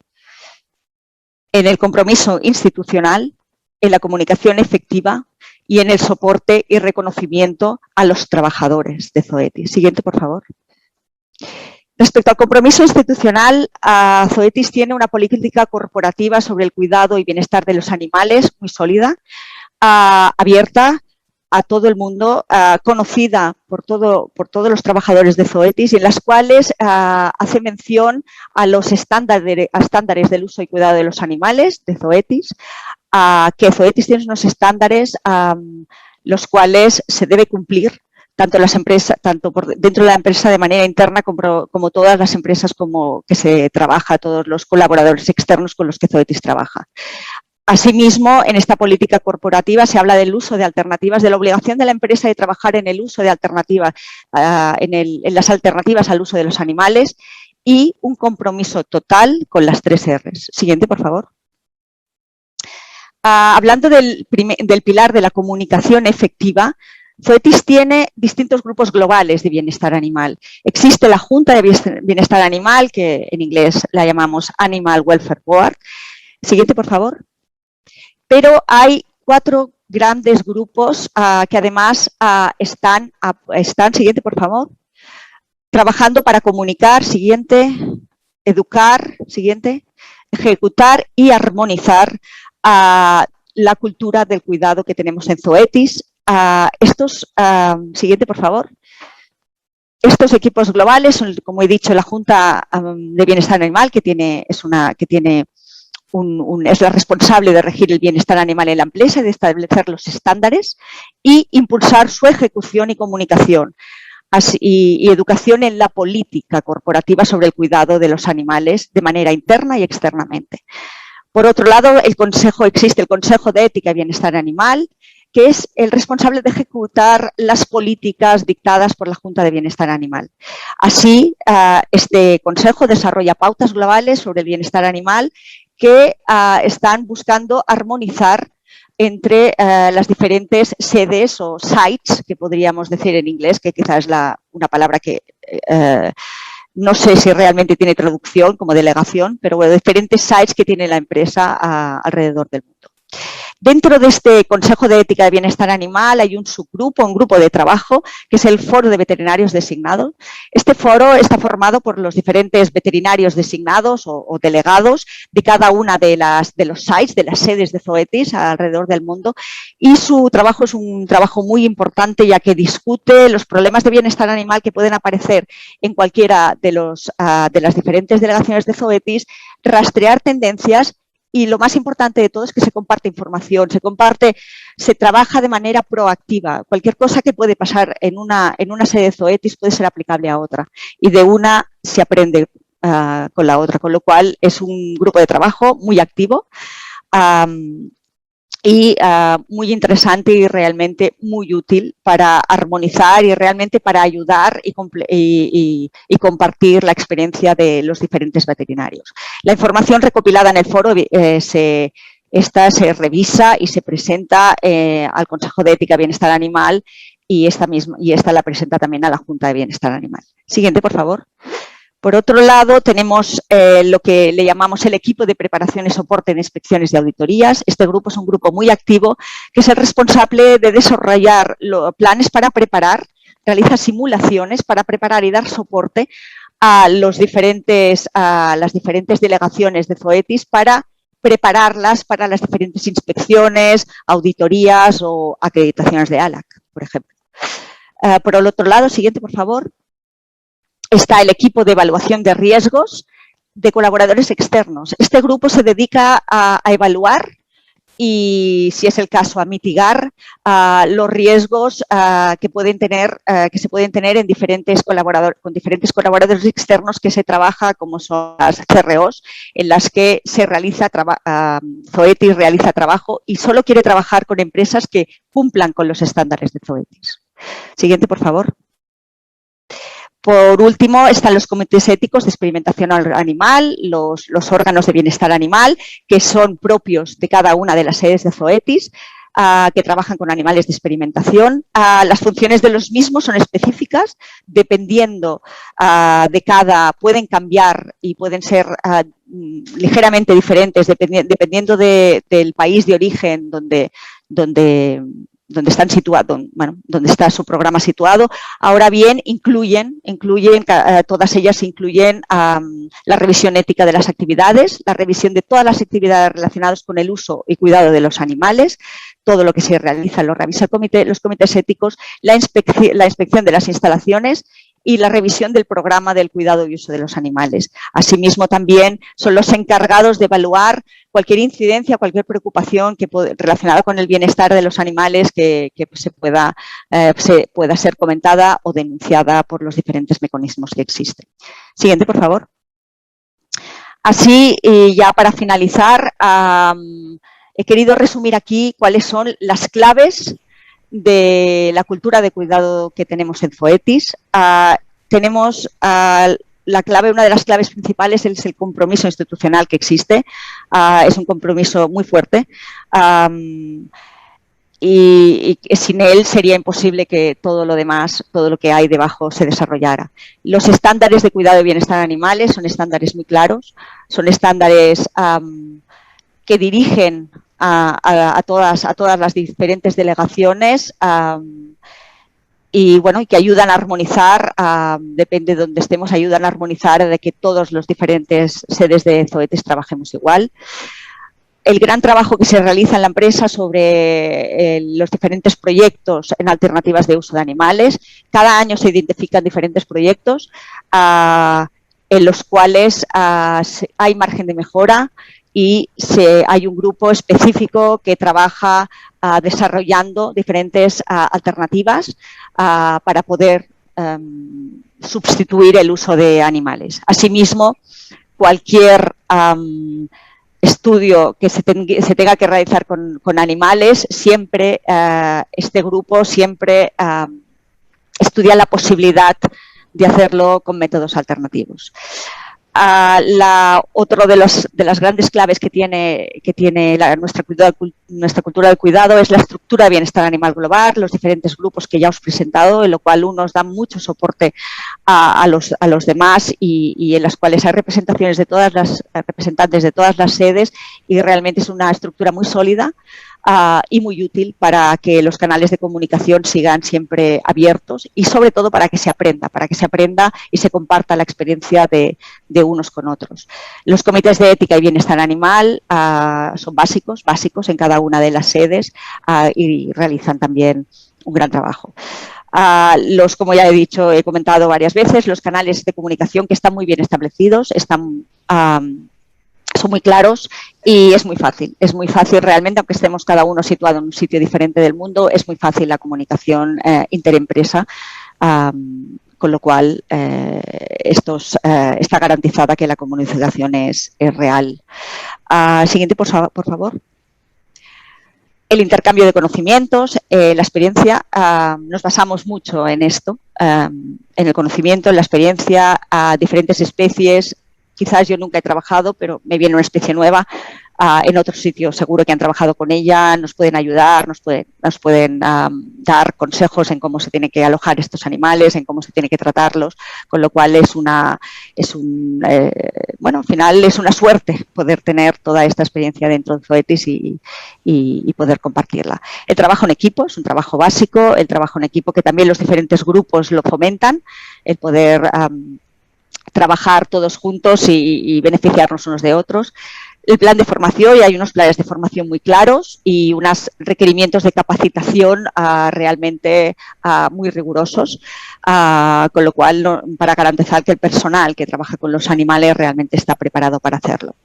En el compromiso institucional, en la comunicación efectiva y en el soporte y reconocimiento a los trabajadores de Zoetis. Siguiente, por favor. Respecto al compromiso institucional, Zoetis tiene una política corporativa sobre el cuidado y bienestar de los animales muy sólida, abierta a todo el mundo, conocida por todos los trabajadores de Zoetis, y en las cuales hace mención a los estándares del uso y cuidado de los animales de Zoetis, que Zoetis tiene unos estándares los cuales se debe cumplir tanto dentro de la empresa de manera interna como todas las empresas que se trabaja, todos los colaboradores externos con los que Zoetis trabaja. Asimismo, en esta política corporativa se habla del uso de alternativas, de la obligación de la empresa de trabajar en el uso de alternativas, en las alternativas al uso de los animales, y un compromiso total con las 3 R's. Siguiente, por favor. Hablando del pilar de la comunicación efectiva, Zoetis tiene distintos grupos globales de bienestar animal. Existe la Junta de Bienestar Animal, que en inglés la llamamos Animal Welfare Board. Siguiente, por favor. Pero hay 4 grandes grupos que además están, siguiente, por favor, trabajando para comunicar, siguiente, educar, siguiente, ejecutar y armonizar la cultura del cuidado que tenemos en Zoetis. Siguiente, por favor. Estos equipos globales son, como he dicho, la Junta de Bienestar Animal, que es la responsable de regir el bienestar animal en la empresa y de establecer los estándares y impulsar su ejecución y comunicación y educación en la política corporativa sobre el cuidado de los animales de manera interna y externamente. Por otro lado, existe el Consejo de Ética y Bienestar Animal, que es el responsable de ejecutar las políticas dictadas por la Junta de Bienestar Animal. Así, este consejo desarrolla pautas globales sobre el bienestar animal que están buscando armonizar entre las diferentes sedes o sites, que podríamos decir en inglés, que quizás es una palabra que no sé si realmente tiene traducción como delegación, pero bueno, diferentes sites que tiene la empresa alrededor del mundo. Dentro de este Consejo de Ética de Bienestar Animal hay un subgrupo, un grupo de trabajo, que es el Foro de Veterinarios Designados. Este foro está formado por los diferentes veterinarios designados o delegados de cada una de los sites, de las sedes de Zoetis alrededor del mundo, y su trabajo es un trabajo muy importante, ya que discute los problemas de bienestar animal que pueden aparecer en cualquiera de las diferentes delegaciones de Zoetis, rastrear tendencias. Y lo más importante de todo es que se comparte información, se trabaja de manera proactiva. Cualquier cosa que puede pasar en una sede de Zoetis puede ser aplicable a otra. Y de una se aprende con la otra, con lo cual es un grupo de trabajo muy activo y muy interesante y realmente muy útil para armonizar y realmente para ayudar y compartir la experiencia de los diferentes veterinarios. La información recopilada en el foro se revisa y se presenta al Consejo de Ética y Bienestar Animal y esta la presenta también a la Junta de Bienestar Animal. Siguiente, por favor. Por otro lado, tenemos lo que le llamamos el equipo de preparación y soporte en inspecciones y auditorías. Este grupo es un grupo muy activo que es el responsable de desarrollar planes para preparar, realiza simulaciones para preparar y dar soporte a las diferentes delegaciones de Zoetis para prepararlas para las diferentes inspecciones, auditorías o acreditaciones de ALAC, por ejemplo. Por el otro lado, siguiente, por favor. Está el equipo de evaluación de riesgos de colaboradores externos. Este grupo se dedica a evaluar y, si es el caso, a mitigar los riesgos que se pueden tener con diferentes colaboradores externos que se trabaja, como son las CROs, en las que Zoetis realiza trabajo y solo quiere trabajar con empresas que cumplan con los estándares de Zoetis. Siguiente, por favor. Por último, están los comités éticos de experimentación animal, los órganos de bienestar animal, que son propios de cada una de las sedes de Zoetis. que trabajan con animales de experimentación. Las funciones de los mismos son específicas, dependiendo pueden cambiar y pueden ser ligeramente diferentes dependiendo del país de origen donde están situados, bueno, donde está su programa situado. Ahora bien, todas ellas incluyen la revisión ética de las actividades, la revisión de todas las actividades relacionadas con el uso y cuidado de los animales, todo lo que se realiza lo revisa los comités éticos, la inspección de las instalaciones y la revisión del programa del cuidado y uso de los animales. Asimismo, también son los encargados de evaluar cualquier incidencia, cualquier preocupación relacionada con el bienestar de los animales que pueda ser comentada o denunciada por los diferentes mecanismos que existen. Siguiente, por favor. Así, y ya para finalizar, he querido resumir aquí cuáles son las claves de la cultura de cuidado que tenemos en Zoetis. Tenemos una de las claves principales es el compromiso institucional que existe. Es un compromiso muy fuerte y sin él sería imposible que todo lo demás, todo lo que hay debajo se desarrollara. Los estándares de cuidado y bienestar animales son estándares muy claros, son estándares que dirigen a todas las diferentes delegaciones y que ayudan a armonizar, depende de donde estemos, ayudan a armonizar de que todos los diferentes sedes de Zoetis trabajemos igual. El gran trabajo que se realiza en la empresa sobre los diferentes proyectos en alternativas de uso de animales. Cada año se identifican diferentes proyectos en los cuales hay margen de mejora y hay un grupo específico que trabaja desarrollando diferentes alternativas para poder sustituir el uso de animales. Asimismo, cualquier estudio que se tenga que realizar con animales, siempre este grupo siempre estudia la posibilidad de hacerlo con métodos alternativos. Otro de las grandes claves que tiene nuestra cultura del cuidado es la estructura de bienestar animal global, los diferentes grupos que ya os he presentado, en lo cual unos dan mucho soporte a los demás y en las cuales hay representantes de todas las sedes y realmente es una estructura muy sólida y muy útil para que los canales de comunicación sigan siempre abiertos y sobre todo para que se aprenda y se comparta la experiencia de unos con otros. Los comités de ética y bienestar animal son básicos en cada una de las sedes y realizan también un gran trabajo. Como ya he comentado varias veces, los canales de comunicación que están muy bien establecidos, son muy claros y es muy fácil realmente, aunque estemos cada uno situado en un sitio diferente del mundo, es muy fácil la comunicación interempresa, con lo cual está garantizada que la comunicación es real. Siguiente, por favor. El intercambio de conocimientos, la experiencia, nos basamos mucho en esto, en el conocimiento, en la experiencia, a diferentes especies. Quizás yo nunca he trabajado, pero me viene una especie nueva. En otros sitios seguro que han trabajado con ella, nos pueden ayudar, nos pueden dar consejos en cómo se tiene que alojar estos animales, en cómo se tiene que tratarlos, con lo cual al final es una suerte poder tener toda esta experiencia dentro de Zoetis y poder compartirla. El trabajo en equipo es un trabajo básico, el trabajo en equipo que también los diferentes grupos lo fomentan, el poder trabajar todos juntos y beneficiarnos unos de otros. El plan de formación, y hay unos planes de formación muy claros y unos requerimientos de capacitación realmente muy rigurosos, con lo cual para garantizar que el personal que trabaja con los animales realmente está preparado para hacerlo.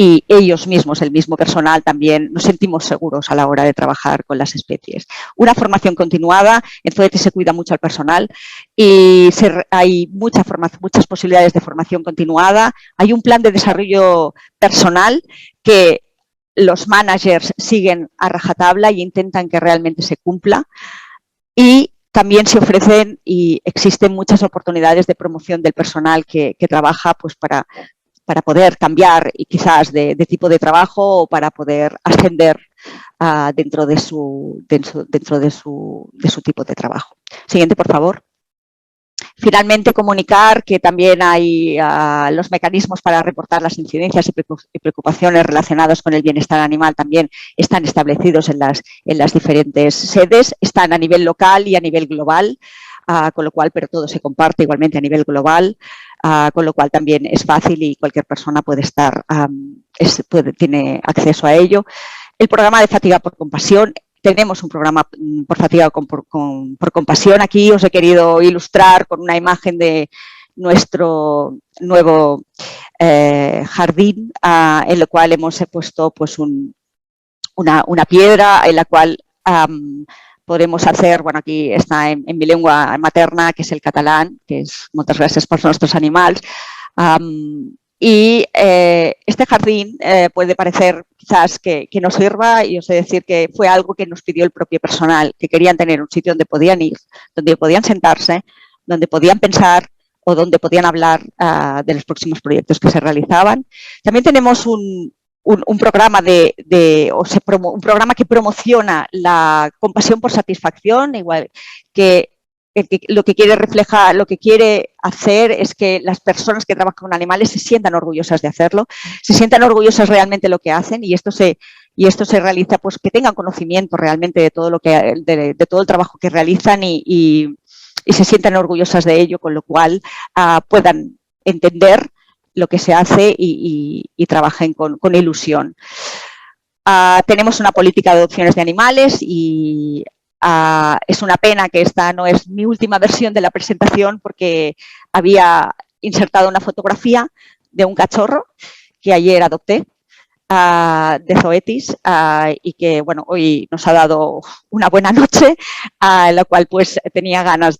Y ellos mismos, el mismo personal, también nos sentimos seguros a la hora de trabajar con las especies. Una formación continuada, en Zoetis se cuida mucho al personal y hay muchas posibilidades de formación continuada. Hay un plan de desarrollo personal que los managers siguen a rajatabla y intentan que realmente se cumpla. Y también se ofrecen y existen muchas oportunidades de promoción del personal que trabaja pues para para poder cambiar y quizás de tipo de trabajo o para poder ascender dentro de su tipo de trabajo. Siguiente, por favor. Finalmente, comunicar que también hay los mecanismos para reportar las incidencias y preocupaciones relacionadas con el bienestar animal también están establecidos en las diferentes sedes, están a nivel local y a nivel global, con lo cual, pero todo se comparte igualmente a nivel global, con lo cual también es fácil y cualquier persona puede estar, tiene acceso a ello. El programa de fatiga por compasión. Tenemos un programa por fatiga por compasión. Aquí os he querido ilustrar con una imagen de nuestro nuevo jardín, en el cual hemos puesto pues, una piedra en la cual podemos hacer, bueno, aquí está en mi lengua materna, que es el catalán, que es muchas gracias por nuestros animales. Y este jardín puede parecer quizás que no sirva, y os he de decir que fue algo que nos pidió el propio personal, que querían tener un sitio donde podían ir, donde podían sentarse, donde podían pensar o donde podían hablar de los próximos proyectos que se realizaban. También tenemos un programa un programa que promociona la compasión por satisfacción, igual que lo que quiere reflejar, lo que quiere hacer es que las personas que trabajan con animales se sientan orgullosas de hacerlo, se sientan orgullosas realmente de lo que hacen, y esto se realiza, pues que tengan conocimiento realmente de todo de todo el trabajo que realizan y se sientan orgullosas de ello, con lo cual puedan entender lo que se hace y trabajen con ilusión. Tenemos una política de adopciones de animales y es una pena que esta no es mi última versión de la presentación, porque había insertado una fotografía de un cachorro que ayer adopté, de Zoetis, y que bueno, hoy nos ha dado una buena noche, en la cual pues tenía ganas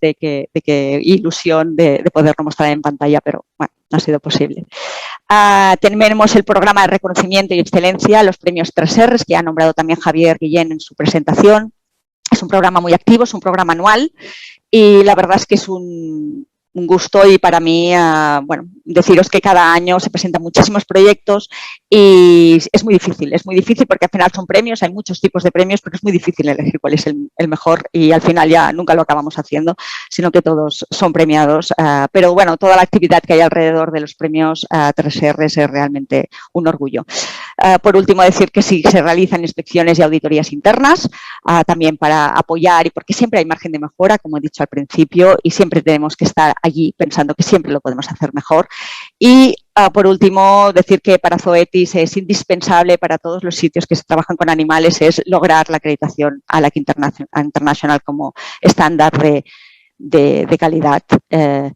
ilusión de poderlo mostrar en pantalla, pero bueno, no ha sido posible. Tenemos el programa de reconocimiento y excelencia, los premios 3Rs, que ha nombrado también Javier Guillén en su presentación. Es un programa muy activo, es un programa anual, y la verdad es que es un gusto, y para mí, bueno, deciros que cada año se presentan muchísimos proyectos y es muy difícil porque al final son premios, hay muchos tipos de premios, pero es muy difícil elegir cuál es el mejor, y al final ya nunca lo acabamos haciendo, sino que todos son premiados. Pero bueno, toda la actividad que hay alrededor de los premios 3Rs es realmente un orgullo. Por último, decir que sí se realizan inspecciones y auditorías internas, también para apoyar, y porque siempre hay margen de mejora, como he dicho al principio, y siempre tenemos que estar allí pensando que siempre lo podemos hacer mejor. Y por último, decir que para Zoetis es indispensable, para todos los sitios que se trabajan con animales, es lograr la acreditación a la International como estándar de calidad en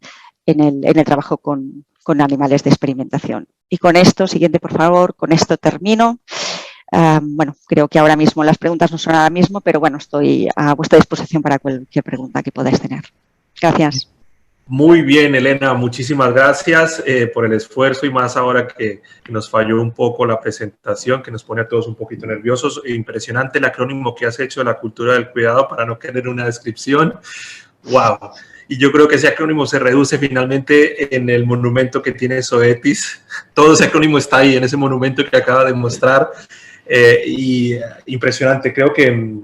el trabajo con animales de experimentación. Y con esto, siguiente por favor, con esto termino. Bueno, creo que ahora mismo las preguntas no son ahora mismo, pero bueno, estoy a vuestra disposición para cualquier pregunta que podáis tener. Gracias. Muy bien, Elena, muchísimas gracias por el esfuerzo, y más ahora que nos falló un poco la presentación, que nos pone a todos un poquito nerviosos. Impresionante el acrónimo que has hecho de la cultura del cuidado para no querer una descripción. ¡Wow! Y yo creo que ese acrónimo se reduce finalmente en el monumento que tiene Zoetis. Todo ese acrónimo está ahí, en ese monumento que acaba de mostrar. Y impresionante. Creo que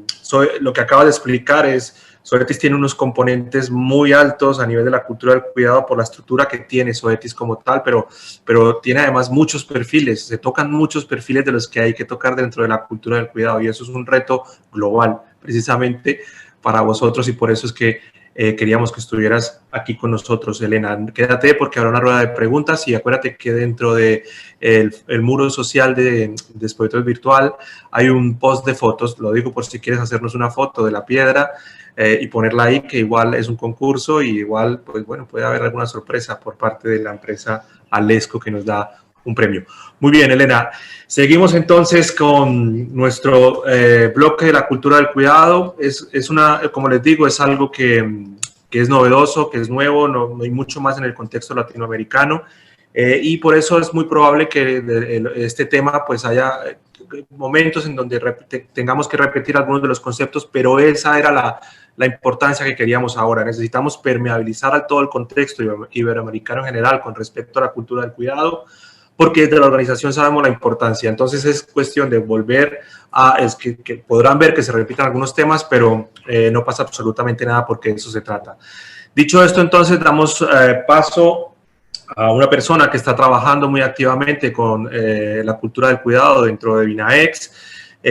lo que acaba de explicar es: Zoetis tiene unos componentes muy altos a nivel de la cultura del cuidado por la estructura que tiene Zoetis como tal, pero tiene además muchos perfiles, se tocan muchos perfiles de los que hay que tocar dentro de la cultura del cuidado, y eso es un reto global precisamente para vosotros, y por eso es que queríamos que estuvieras aquí con nosotros, Elena. Quédate porque habrá una rueda de preguntas, y acuérdate que dentro de el muro social de Expositores Virtual hay un post de fotos, lo digo por si quieres hacernos una foto de la piedra y ponerla ahí, que igual es un concurso, y igual, pues bueno, puede haber alguna sorpresa por parte de la empresa Alesco que nos da un premio. Muy bien, Elena. Seguimos entonces con nuestro bloque de la cultura del cuidado. Como les digo, es algo que es novedoso, que es nuevo, no hay mucho más en el contexto latinoamericano, y por eso es muy probable que este tema pues haya momentos en donde tengamos que repetir algunos de los conceptos, pero esa era la importancia que queríamos ahora. Necesitamos permeabilizar a todo el contexto iberoamericano en general con respecto a la cultura del cuidado, porque desde la organización sabemos la importancia. Entonces es cuestión de volver a, es que podrán ver que se repitan algunos temas, pero no pasa absolutamente nada porque de eso se trata. Dicho esto, entonces damos paso a una persona que está trabajando muy activamente con la cultura del cuidado dentro de Vinaex.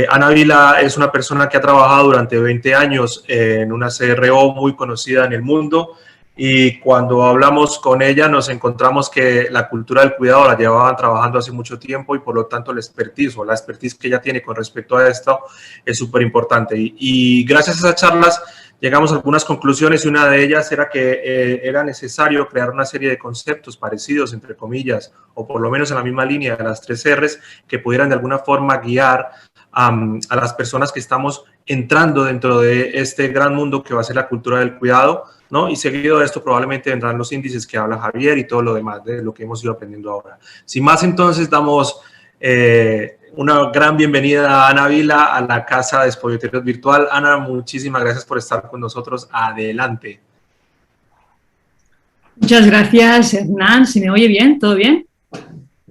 Ana Vila es una persona que ha trabajado durante 20 años en una CRO muy conocida en el mundo, y cuando hablamos con ella nos encontramos que la cultura del cuidado la llevaban trabajando hace mucho tiempo, y por lo tanto la expertise que ella tiene con respecto a esto es súper importante. Y gracias a esas charlas llegamos a algunas conclusiones, y una de ellas era que era necesario crear una serie de conceptos parecidos, entre comillas, o por lo menos en la misma línea de las 3 R's, que pudieran de alguna forma guiar a las personas que estamos entrando dentro de este gran mundo que va a ser la cultura del cuidado, ¿no? Y seguido de esto probablemente vendrán los índices que habla Javier y todo lo demás de lo que hemos ido aprendiendo ahora. Sin más, entonces damos una gran bienvenida a Ana Vila a la Casa de Expositores Virtual. Ana, muchísimas gracias por estar con nosotros. Adelante. Muchas gracias, Hernán. ¿Se me oye bien? ¿Todo bien?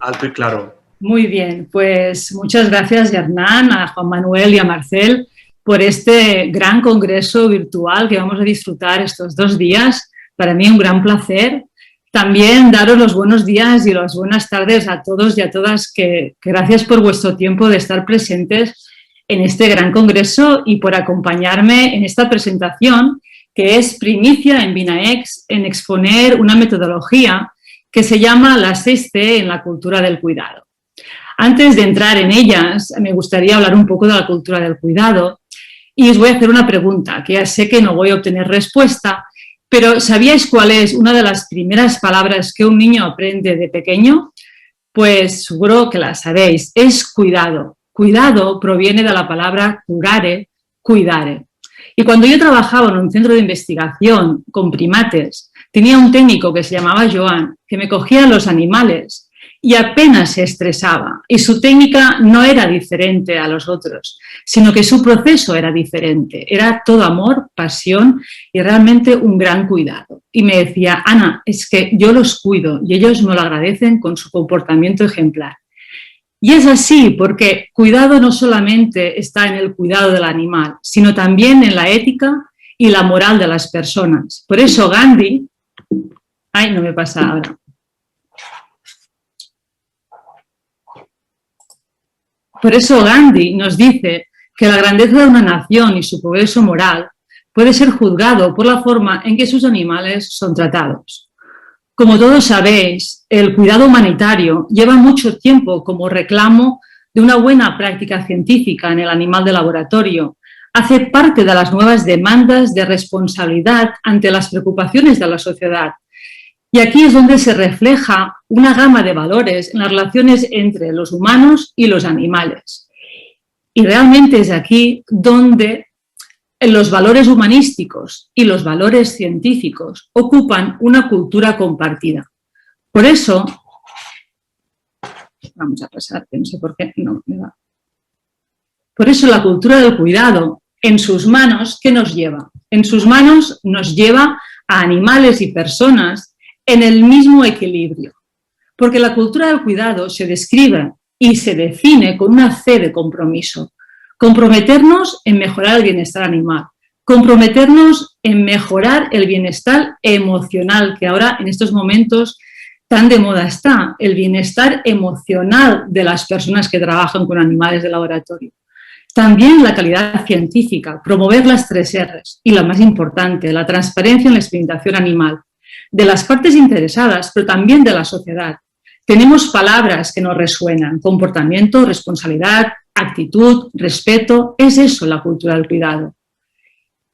Alto y claro. Muy bien, pues muchas gracias, Hernán, a Juan Manuel y a Marcel por este gran congreso virtual que vamos a disfrutar estos 2 días. Para mí un gran placer. También daros los buenos días y las buenas tardes a todos y a todas, que gracias por vuestro tiempo de estar presentes en este gran congreso y por acompañarme en esta presentación, que es primicia en Vinaex en exponer una metodología que se llama las 6C en la cultura del cuidado. Antes de entrar en ellas, me gustaría hablar un poco de la cultura del cuidado y os voy a hacer una pregunta, que ya sé que no voy a obtener respuesta, pero ¿sabíais cuál es una de las primeras palabras que un niño aprende de pequeño? Pues seguro que la sabéis, es cuidado. Cuidado proviene de la palabra curare, cuidare. Y cuando yo trabajaba en un centro de investigación con primates, tenía un técnico que se llamaba Joan, que me cogía los animales y apenas se estresaba. Y su técnica no era diferente a los otros, sino que su proceso era diferente. Era todo amor, pasión y realmente un gran cuidado. Y me decía, Ana, es que yo los cuido y ellos me lo agradecen con su comportamiento ejemplar. Y es así, porque cuidado no solamente está en el cuidado del animal, sino también en la ética y la moral de las personas. Por eso Gandhi... Ay, no me pasa ahora. Por eso Gandhi nos dice que la grandeza de una nación y su progreso moral puede ser juzgado por la forma en que sus animales son tratados. Como todos sabéis, el cuidado humanitario lleva mucho tiempo como reclamo de una buena práctica científica en el animal de laboratorio. Hace parte de las nuevas demandas de responsabilidad ante las preocupaciones de la sociedad. Y aquí es donde se refleja una gama de valores en las relaciones entre los humanos y los animales. Y realmente es aquí donde los valores humanísticos y los valores científicos ocupan una cultura compartida. Por eso, vamos a pasar, no sé por qué, no me va. Por eso la cultura del cuidado, en sus manos, ¿qué nos lleva? En sus manos nos lleva a animales y personas en el mismo equilibrio, porque la cultura del cuidado se describe y se define con una C de compromiso. Comprometernos en mejorar el bienestar animal, comprometernos en mejorar el bienestar emocional, que ahora en estos momentos tan de moda está, el bienestar emocional de las personas que trabajan con animales de laboratorio. También la calidad científica, promover las 3 R's y la más importante, la transparencia en la experimentación animal, de las partes interesadas, pero también de la sociedad. Tenemos palabras que nos resuenan: comportamiento, responsabilidad, actitud, respeto. Es eso la cultura del cuidado.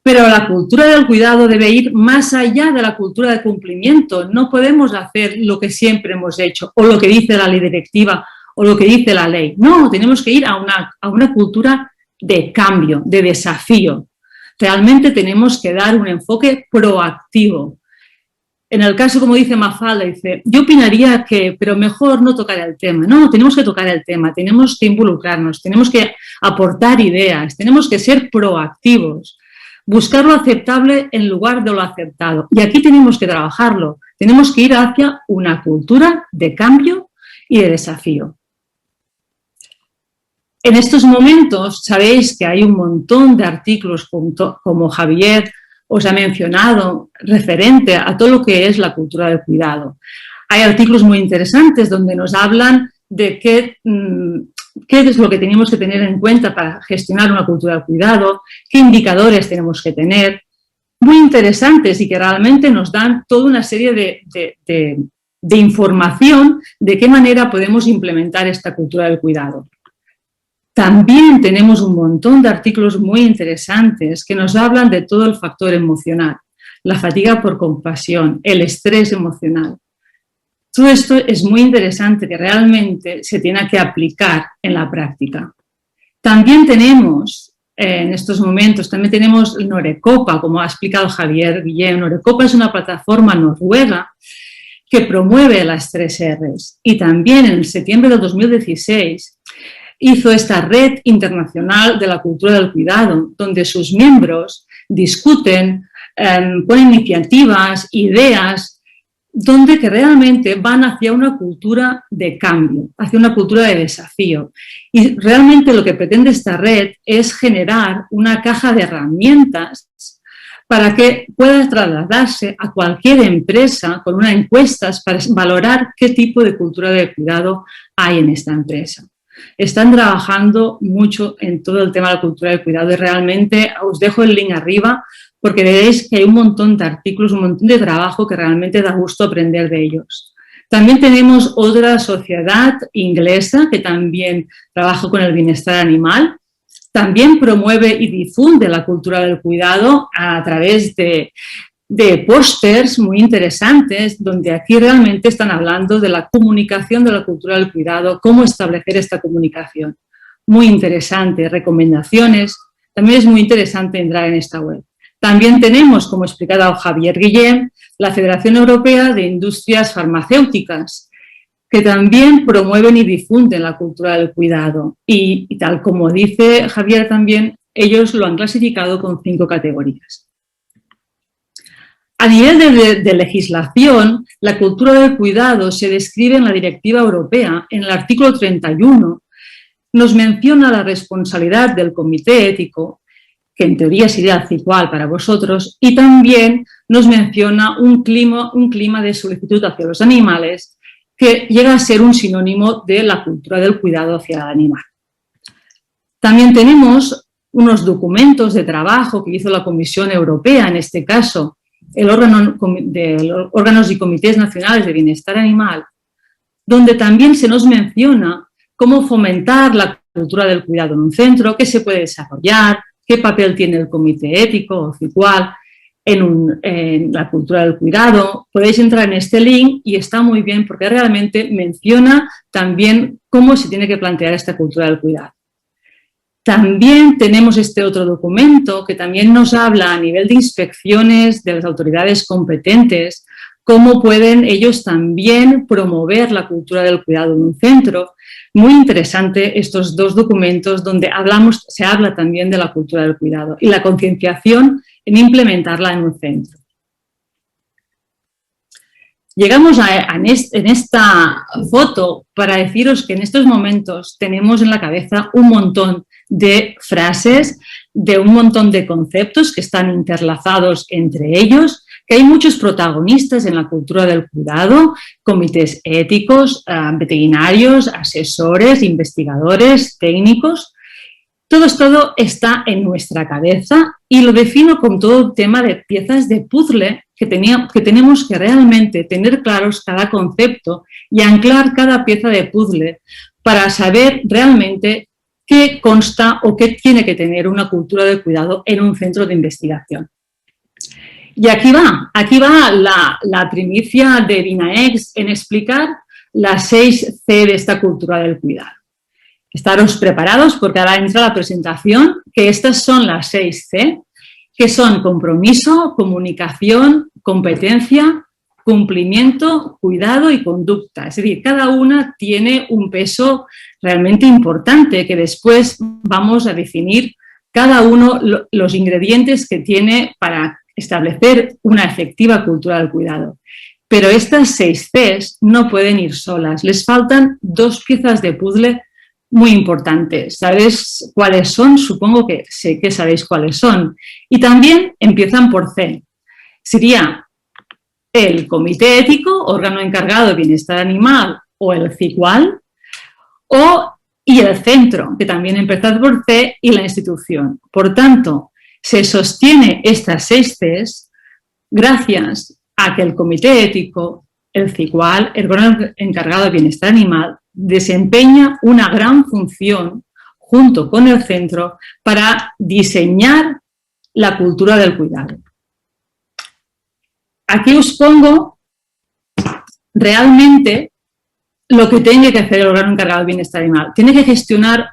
Pero la cultura del cuidado debe ir más allá de la cultura de cumplimiento. No podemos hacer lo que siempre hemos hecho, o lo que dice la ley directiva, o lo que dice la ley. No, tenemos que ir a una cultura de cambio, de desafío. Realmente tenemos que dar un enfoque proactivo. En el caso, como dice Mafalda, dice, yo opinaría que, pero mejor no tocar el tema. No, tenemos que tocar el tema, tenemos que involucrarnos, tenemos que aportar ideas, tenemos que ser proactivos, buscar lo aceptable en lugar de lo aceptado. Y aquí tenemos que trabajarlo, tenemos que ir hacia una cultura de cambio y de desafío. En estos momentos sabéis que hay un montón de artículos como Javier os ha mencionado referente a todo lo que es la cultura del cuidado. Hay artículos muy interesantes donde nos hablan de qué es lo que tenemos que tener en cuenta para gestionar una cultura del cuidado, qué indicadores tenemos que tener, muy interesantes y que realmente nos dan toda una serie de información de qué manera podemos implementar esta cultura del cuidado. También tenemos un montón de artículos muy interesantes que nos hablan de todo el factor emocional, la fatiga por compasión, el estrés emocional. Todo esto es muy interesante que realmente se tiene que aplicar en la práctica. También tenemos, en estos momentos, Norecopa, como ha explicado Javier Guillén. Norecopa es una plataforma noruega que promueve las 3 Rs. Y también en septiembre de 2016 hizo esta red internacional de la cultura del cuidado, donde sus miembros discuten, ponen iniciativas, ideas, donde que realmente van hacia una cultura de cambio, hacia una cultura de desafío. Y realmente lo que pretende esta red es generar una caja de herramientas para que pueda trasladarse a cualquier empresa con una encuesta para valorar qué tipo de cultura de cuidado hay en esta empresa. Están trabajando mucho en todo el tema de la cultura del cuidado y realmente os dejo el link arriba porque veréis que hay un montón de artículos, un montón de trabajo que realmente da gusto aprender de ellos. También tenemos otra sociedad inglesa que también trabaja con el bienestar animal. También promueve y difunde la cultura del cuidado a través de pósters muy interesantes, donde aquí realmente están hablando de la comunicación de la cultura del cuidado, cómo establecer esta comunicación. Muy interesante, recomendaciones. También es muy interesante entrar en esta web. También tenemos, como ha explicado Javier Guillén, la Federación Europea de Industrias Farmacéuticas, que también promueven y difunden la cultura del cuidado. Y tal como dice Javier también, ellos lo han clasificado con 5 categorías. A nivel de legislación, la cultura del cuidado se describe en la Directiva Europea, en el artículo 31, nos menciona la responsabilidad del Comité Ético, que en teoría sería igual para vosotros, y también nos menciona un clima de solicitud hacia los animales que llega a ser un sinónimo de la cultura del cuidado hacia el animal. También tenemos unos documentos de trabajo que hizo la Comisión Europea, en este caso, el órganos y comités nacionales de bienestar animal, donde también se nos menciona cómo fomentar la cultura del cuidado en un centro, qué se puede desarrollar, qué papel tiene el comité ético o CICUAL en la cultura del cuidado. Podéis entrar en este link y está muy bien porque realmente menciona también cómo se tiene que plantear esta cultura del cuidado. También tenemos este otro documento que también nos habla a nivel de inspecciones de las autoridades competentes, cómo pueden ellos también promover la cultura del cuidado en un centro. Muy interesante estos 2 documentos donde se habla también de la cultura del cuidado y la concienciación en implementarla en un centro. Llegamos en esta foto para deciros que en estos momentos tenemos en la cabeza un montón de frases, de un montón de conceptos que están interlazados entre ellos, que hay muchos protagonistas en la cultura del cuidado, comités éticos, veterinarios, asesores, investigadores, técnicos. Todo esto está en nuestra cabeza y lo defino con todo el tema de piezas de puzzle que tenemos que realmente tener claros cada concepto y anclar cada pieza de puzzle para saber realmente qué consta o qué tiene que tener una cultura del cuidado en un centro de investigación. Y aquí va la primicia de Dinaex en explicar las 6 C de esta cultura del cuidado. Estaros preparados porque ahora entra la presentación, que estas son las 6 C, que son compromiso, comunicación, competencia, cumplimiento, cuidado y conducta. Es decir, cada una tiene un peso realmente importante que después vamos a definir cada uno los ingredientes que tiene para establecer una efectiva cultura del cuidado. Pero estas 6 Cs no pueden ir solas. Les faltan 2 piezas de puzzle muy importantes. ¿Sabéis cuáles son? Supongo que sé que sabéis cuáles son. Y también empiezan por C. Sería el Comité Ético, órgano encargado de bienestar animal, o el CICUAL, y el centro, que también empieza por C, y la institución. Por tanto, se sostiene estas 6 Cs gracias a que el Comité Ético, el CICUAL, el órgano encargado de bienestar animal, desempeña una gran función junto con el centro para diseñar la cultura del cuidado. Aquí os pongo realmente lo que tiene que hacer el órgano encargado de bienestar animal. Tiene que gestionar,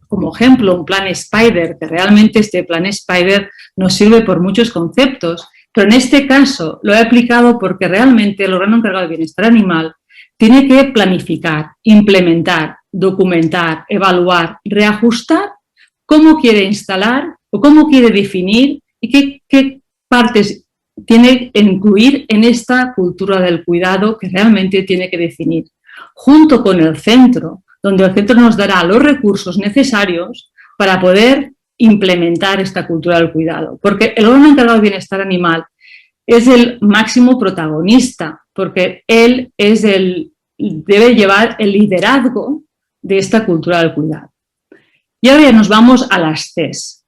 como ejemplo, un plan Spider, que realmente este plan Spider nos sirve por muchos conceptos, pero en este caso lo he aplicado porque realmente el órgano encargado de bienestar animal tiene que planificar, implementar, documentar, evaluar, reajustar cómo quiere instalar o cómo quiere definir y qué partes tiene que incluir en esta cultura del cuidado que realmente tiene que definir, junto con el centro, donde el centro nos dará los recursos necesarios para poder implementar esta cultura del cuidado. Porque el órgano encargado de bienestar animal es el máximo protagonista, porque él debe llevar el liderazgo de esta cultura del cuidado. Y ahora ya nos vamos a las Cs.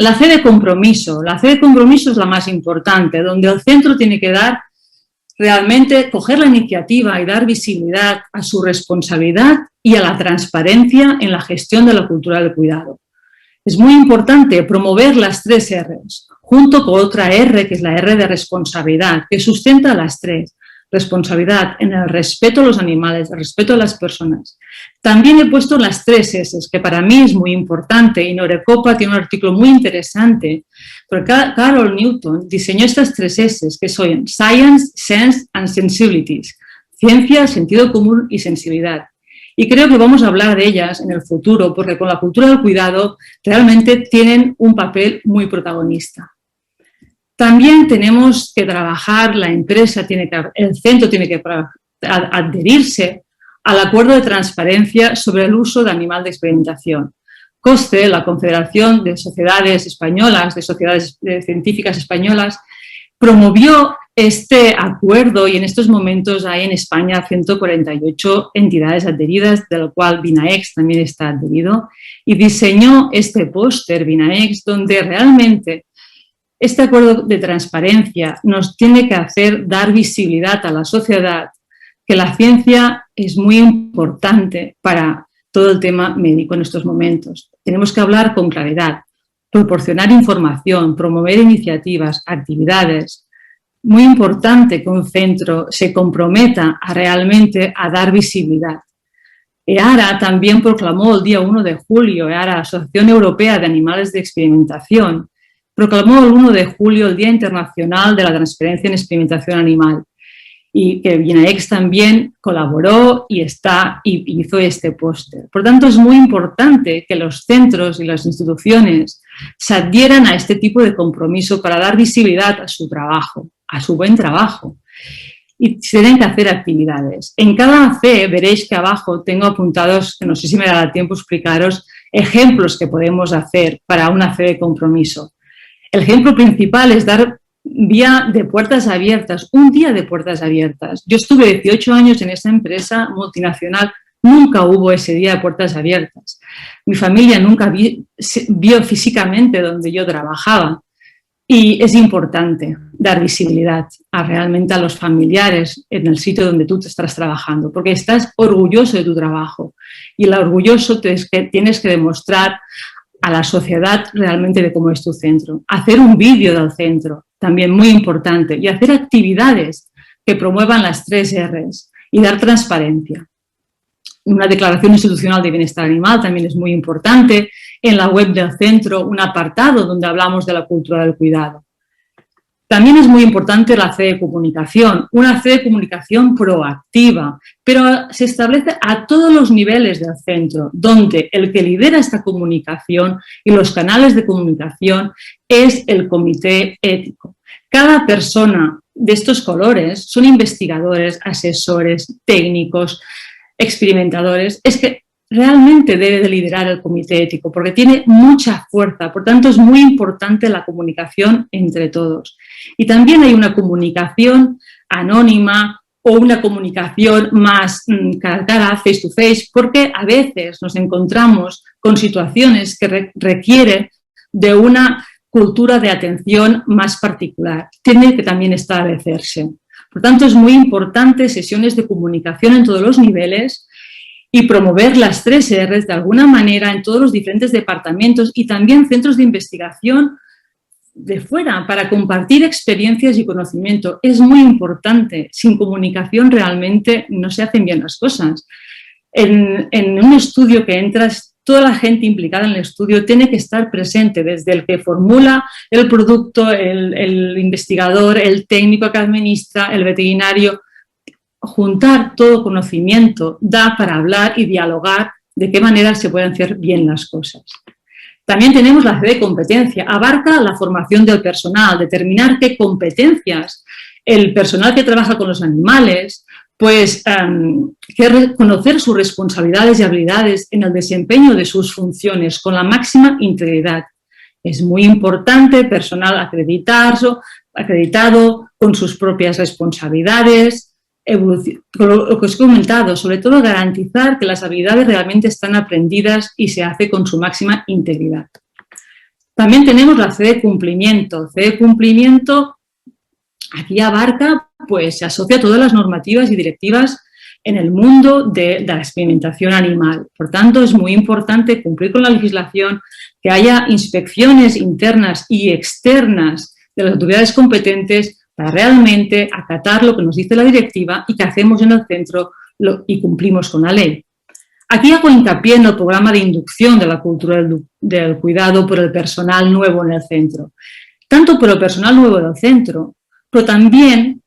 La C de compromiso. La C de compromiso es la más importante, donde el centro tiene que dar realmente, coger la iniciativa y dar visibilidad a su responsabilidad y a la transparencia en la gestión de la cultura del cuidado. Es muy importante promover las 3 Rs, junto con otra R, que es la R de responsabilidad, que sustenta las 3. Responsabilidad en el respeto a los animales, el respeto a las personas. También he puesto las 3 S, que para mí es muy importante, y Norecopa tiene un artículo muy interesante, porque Carol Newton diseñó estas 3 S, que son Science, Sense and Sensibilities, ciencia, sentido común y sensibilidad. Y creo que vamos a hablar de ellas en el futuro, porque con la cultura del cuidado realmente tienen un papel muy protagonista. También tenemos que trabajar, la empresa el centro tiene que adherirse al acuerdo de transparencia sobre el uso de animal de experimentación. COSCE, la Confederación de Sociedades Españolas, de Sociedades Científicas Españolas, promovió este acuerdo y en estos momentos hay en España 148 entidades adheridas, de lo cual Vinaex también está adherido, y diseñó este póster Vinaex donde realmente este acuerdo de transparencia nos tiene que hacer dar visibilidad a la sociedad que la ciencia es muy importante para todo el tema médico en estos momentos. Tenemos que hablar con claridad, proporcionar información, promover iniciativas, actividades. Muy importante que un centro se comprometa realmente a dar visibilidad. EARA también proclamó el día 1 de julio, EARA, Asociación Europea de Animales de Experimentación, proclamó el 1 de julio el Día Internacional de la Transparencia en Experimentación Animal y que Vinaex también colaboró y hizo este póster. Por tanto, es muy importante que los centros y las instituciones se adhieran a este tipo de compromiso para dar visibilidad a su trabajo, a su buen trabajo. Y se tienen que hacer actividades. En cada C veréis que abajo tengo apuntados, que no sé si me dará tiempo explicaros, ejemplos que podemos hacer para una C de compromiso. El ejemplo principal es dar vía de puertas abiertas, un día de puertas abiertas. Yo estuve 18 años en esa empresa multinacional, nunca hubo ese día de puertas abiertas. Mi familia nunca vio físicamente donde yo trabajaba y es importante dar visibilidad realmente a los familiares en el sitio donde tú te estás trabajando, porque estás orgulloso de tu trabajo y el orgulloso es que tienes que demostrar a la sociedad realmente de cómo es tu centro. Hacer un vídeo del centro, también muy importante, y hacer actividades que promuevan las 3 Rs y dar transparencia. Una declaración institucional de bienestar animal también es muy importante. En la web del centro, un apartado donde hablamos de la cultura del cuidado. También es muy importante la C de comunicación, una C de comunicación proactiva, pero se establece a todos los niveles del centro, donde el que lidera esta comunicación y los canales de comunicación es el comité ético. Cada persona de estos colores son investigadores, asesores, técnicos, experimentadores. Es que realmente debe de liderar el comité ético porque tiene mucha fuerza. Por tanto, es muy importante la comunicación entre todos. Y también hay una comunicación anónima o una comunicación más cara a cara, face to face, porque a veces nos encontramos con situaciones que requieren de una cultura de atención más particular. Tiene que también establecerse. Por tanto, es muy importante sesiones de comunicación en todos los niveles y promover las 3 R's de alguna manera en todos los diferentes departamentos y también centros de investigación de fuera para compartir experiencias y conocimiento. Es muy importante. Sin comunicación realmente no se hacen bien las cosas. En un estudio que entras, toda la gente implicada en el estudio tiene que estar presente, desde el que formula el producto, el investigador, el técnico que administra, el veterinario. Juntar todo conocimiento da para hablar y dialogar de qué manera se pueden hacer bien las cosas. También tenemos la C de competencia. Abarca la formación del personal, determinar qué competencias el personal que trabaja con los animales, pues conocer sus responsabilidades y habilidades en el desempeño de sus funciones con la máxima integridad. Es muy importante personal acreditado con sus propias responsabilidades, lo que os he comentado, sobre todo garantizar que las habilidades realmente están aprendidas y se hace con su máxima integridad. También tenemos la C de cumplimiento. C de cumplimiento aquí abarca, pues se asocia a todas las normativas y directivas en el mundo de la experimentación animal. Por tanto, es muy importante cumplir con la legislación, que haya inspecciones internas y externas de las autoridades competentes para realmente acatar lo que nos dice la directiva y que hacemos en el centro y cumplimos con la ley. Aquí hago hincapié en el programa de inducción de la cultura del cuidado por el personal nuevo en el centro. Tanto por el personal nuevo del centro, pero también,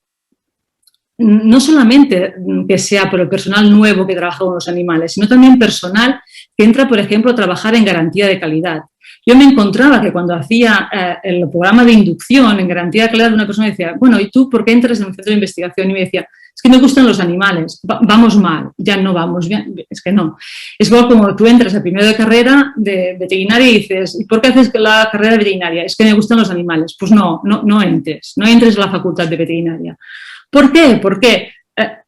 no solamente que sea por el personal nuevo que trabaja con los animales, sino también personal que entra, por ejemplo, a trabajar en garantía de calidad. Yo me encontraba que cuando hacía el programa de inducción en garantía de calidad, una persona decía, bueno, ¿y tú por qué entras en un centro de investigación? Y me decía, es que me gustan los animales, vamos mal, ya no vamos bien, es que no. Es como tú entras a primero de carrera de veterinaria y dices, ¿y por qué haces la carrera de veterinaria? Es que me gustan los animales. Pues no entres a la facultad de veterinaria. ¿Por qué? Porque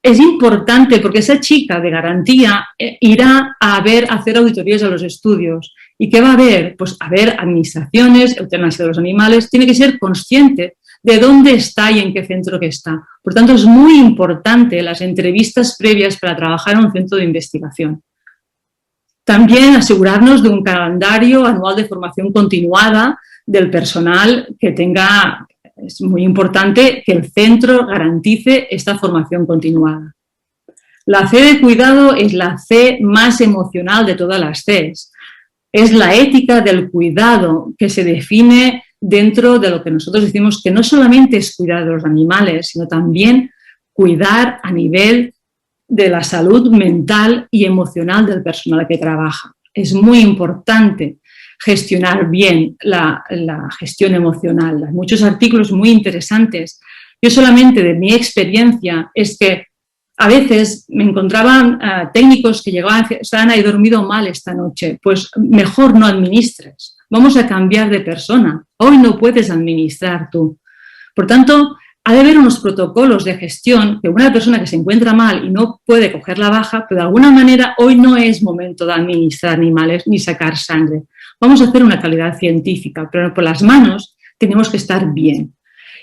es importante, porque esa chica de garantía irá a hacer auditorías a los estudios. ¿Y qué va a haber? Pues a ver administraciones, eutanasia de los animales, tiene que ser consciente de dónde está y en qué centro que está. Por tanto, es muy importante las entrevistas previas para trabajar en un centro de investigación. También asegurarnos de un calendario anual de formación continuada del personal que tenga. Es muy importante que el centro garantice esta formación continuada. La C de cuidado es la C más emocional de todas las Cs. Es la ética del cuidado que se define dentro de lo que nosotros decimos que no solamente es cuidar de los animales, sino también cuidar a nivel de la salud mental y emocional del personal que trabaja. Es muy importante gestionar bien la gestión emocional. Hay muchos artículos muy interesantes. Yo solamente de mi experiencia es que a veces me encontraban técnicos que llegaban y decían, he dormido mal esta noche, pues mejor no administres, vamos a cambiar de persona, hoy no puedes administrar tú. Por tanto, ha de haber unos protocolos de gestión que una persona que se encuentra mal y no puede coger la baja, pero de alguna manera hoy no es momento de administrar animales ni sacar sangre. Vamos a hacer una calidad científica, pero por las manos tenemos que estar bien.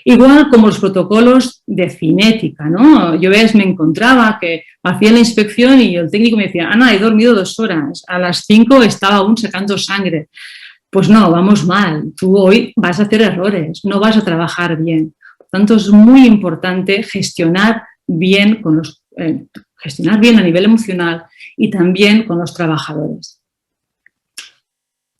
Igual como los protocolos de cinética, ¿no? Yo me encontraba que hacía la inspección y el técnico me decía, Ana, he dormido 2 horas, a las 5 estaba aún sacando sangre. Pues no, vamos mal, tú hoy vas a hacer errores, no vas a trabajar bien. Por tanto, es muy importante gestionar bien a nivel emocional y también con los trabajadores.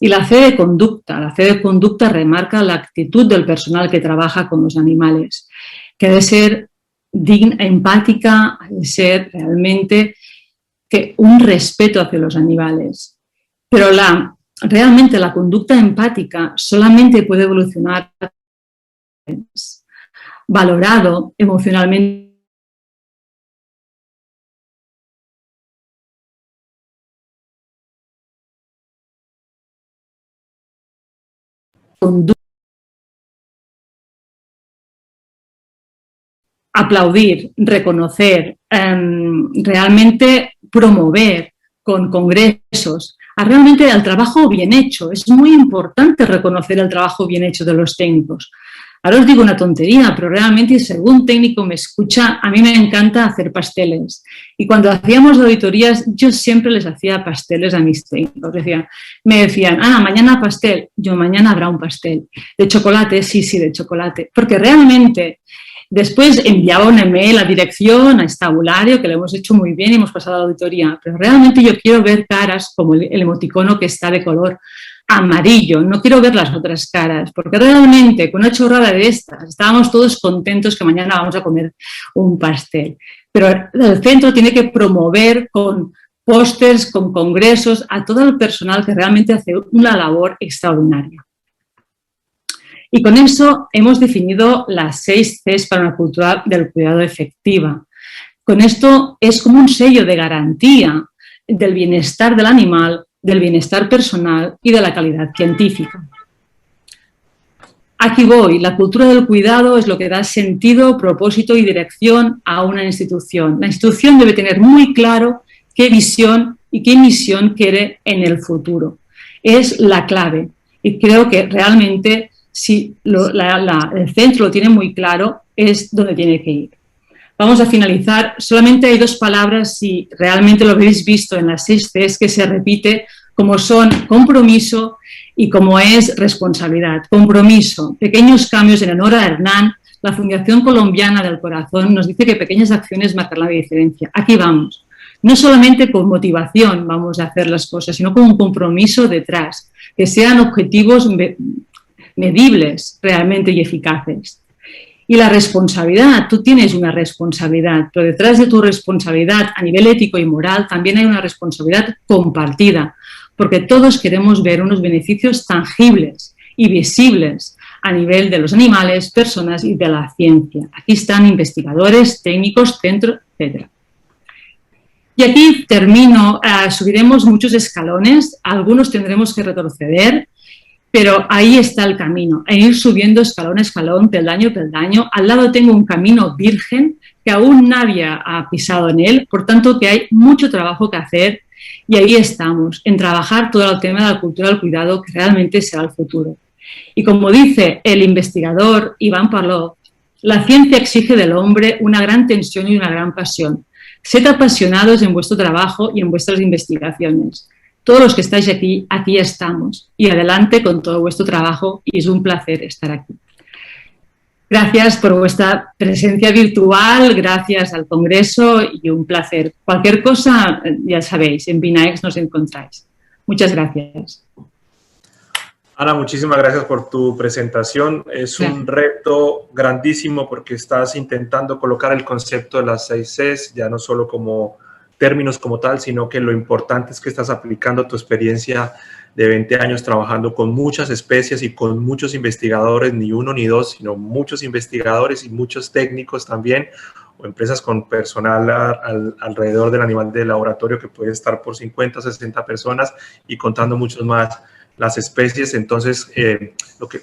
Y la C de conducta. La C de conducta remarca la actitud del personal que trabaja con los animales, que debe ser digna, empática, debe ser realmente un respeto hacia los animales. Pero realmente la conducta empática solamente puede evolucionar valorado emocionalmente. Aplaudir, reconocer, realmente promover con congresos a realmente el trabajo bien hecho. Es muy importante reconocer el trabajo bien hecho de los técnicos. Ahora os digo una tontería, pero realmente si algún técnico me escucha, a mí me encanta hacer pasteles. Y cuando hacíamos auditorías, yo siempre les hacía pasteles a mis técnicos. Me decían, mañana pastel. Yo, mañana habrá un pastel. ¿De chocolate? Sí, de chocolate. Porque realmente después enviaba un email a dirección, a estabulario, que lo hemos hecho muy bien y hemos pasado a la auditoría. Pero realmente yo quiero ver caras como el emoticono que está de color amarillo, no quiero ver las otras caras, porque realmente con una chorrada de estas estábamos todos contentos que mañana vamos a comer un pastel. Pero el centro tiene que promover con pósters, con congresos, a todo el personal que realmente hace una labor extraordinaria. Y con eso hemos definido las 6 Cs para una cultura del cuidado efectiva. Con esto es como un sello de garantía del bienestar del animal, del bienestar personal y de la calidad científica. Aquí voy, la cultura del cuidado es lo que da sentido, propósito y dirección a una institución. La institución debe tener muy claro qué visión y qué misión quiere en el futuro. Es la clave y creo que realmente si el centro lo tiene muy claro es donde tiene que ir. Vamos a finalizar. Solamente hay 2 palabras, si realmente lo habéis visto en las 6 Cs, que se repite, como son compromiso y como es responsabilidad. Compromiso, pequeños cambios en honor a Hernán. La Fundación Colombiana del Corazón nos dice que pequeñas acciones marcan la diferencia. Aquí vamos. No solamente con motivación vamos a hacer las cosas, sino con un compromiso detrás, que sean objetivos medibles realmente y eficaces. Y la responsabilidad, tú tienes una responsabilidad, pero detrás de tu responsabilidad a nivel ético y moral también hay una responsabilidad compartida, porque todos queremos ver unos beneficios tangibles y visibles a nivel de los animales, personas y de la ciencia. Aquí están investigadores, técnicos, centros, etc. Y aquí termino, subiremos muchos escalones, algunos tendremos que retroceder, pero ahí está el camino, en ir subiendo escalón a escalón, peldaño a peldaño. Al lado tengo un camino virgen que aún nadie ha pisado en él, por tanto que hay mucho trabajo que hacer y ahí estamos, en trabajar todo el tema de la cultura del cuidado que realmente será el futuro. Y como dice el investigador Iván Pavlov, la ciencia exige del hombre una gran tensión y una gran pasión. Sed apasionados en vuestro trabajo y en vuestras investigaciones. Todos los que estáis aquí, aquí estamos. Y adelante con todo vuestro trabajo y es un placer estar aquí. Gracias por vuestra presencia virtual, gracias al Congreso y un placer. Cualquier cosa, ya sabéis, en Binaex nos encontráis. Muchas gracias. Ana, muchísimas gracias por tu presentación. Es un reto grandísimo porque estás intentando colocar el concepto de las 6 Cs, ya no solo como términos como tal, sino que lo importante es que estás aplicando tu experiencia de 20 años trabajando con muchas especies y con muchos investigadores, ni uno ni dos, sino muchos investigadores y muchos técnicos también, o empresas con personal alrededor del animal de laboratorio que puede estar por 50, 60 personas y contando muchos más las especies. Entonces,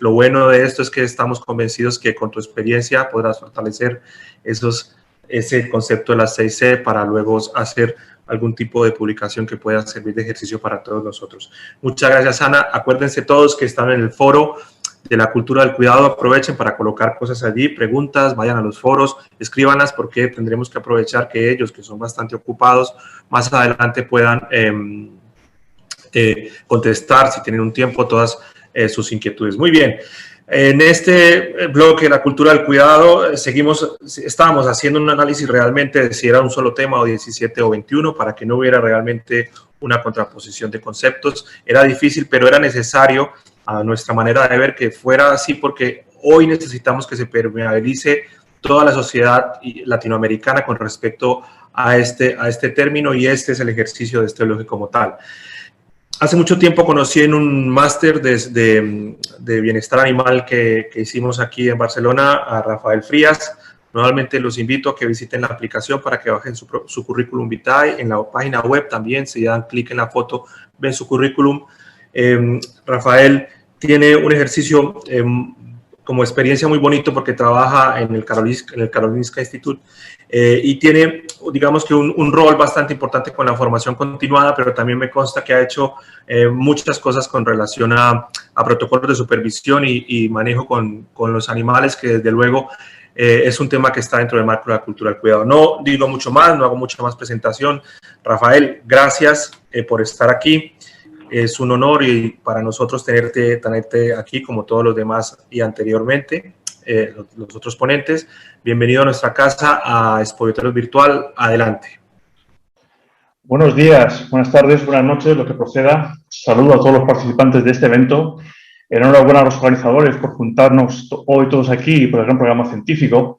lo bueno de esto es que estamos convencidos que con tu experiencia podrás fortalecer ese concepto de las 6C para luego hacer algún tipo de publicación que pueda servir de ejercicio para todos nosotros. Muchas gracias, Ana. Acuérdense todos que están en el foro de la cultura del cuidado. Aprovechen para colocar cosas allí, preguntas, vayan a los foros, escríbanlas porque tendremos que aprovechar que ellos, que son bastante ocupados, más adelante puedan contestar, si tienen un tiempo, todas sus inquietudes. Muy bien. En este bloque, la cultura del cuidado, estábamos haciendo un análisis realmente de si era un solo tema o 17 o 21 para que no hubiera realmente una contraposición de conceptos. Era difícil, pero era necesario a nuestra manera de ver que fuera así porque hoy necesitamos que se permeabilice toda la sociedad latinoamericana con respecto a este término y este es el ejercicio de este bloque como tal. Hace mucho tiempo conocí en un máster de bienestar animal que hicimos aquí en Barcelona a Rafael Frías. Nuevamente los invito a que visiten la aplicación para que bajen su currículum vitae. En la página web también, si dan clic en la foto, ven su currículum. Rafael tiene un ejercicio como experiencia muy bonito porque trabaja en el Karolinska Institute y tiene, digamos que un rol bastante importante con la formación continuada, pero también me consta que ha hecho muchas cosas con relación a protocolos de supervisión y manejo con los animales, que desde luego es un tema que está dentro del marco de la cultura del cuidado. No digo mucho más, no hago mucha más presentación. Rafael, gracias por estar aquí. Es un honor y para nosotros tenerte aquí como todos los demás y anteriormente, los otros ponentes. Bienvenido a nuestra casa, a Expovitarios Virtual. Adelante. Buenos días, buenas tardes, buenas noches, lo que proceda. Saludo a todos los participantes de este evento. Enhorabuena a los organizadores por juntarnos hoy todos aquí por el gran programa científico.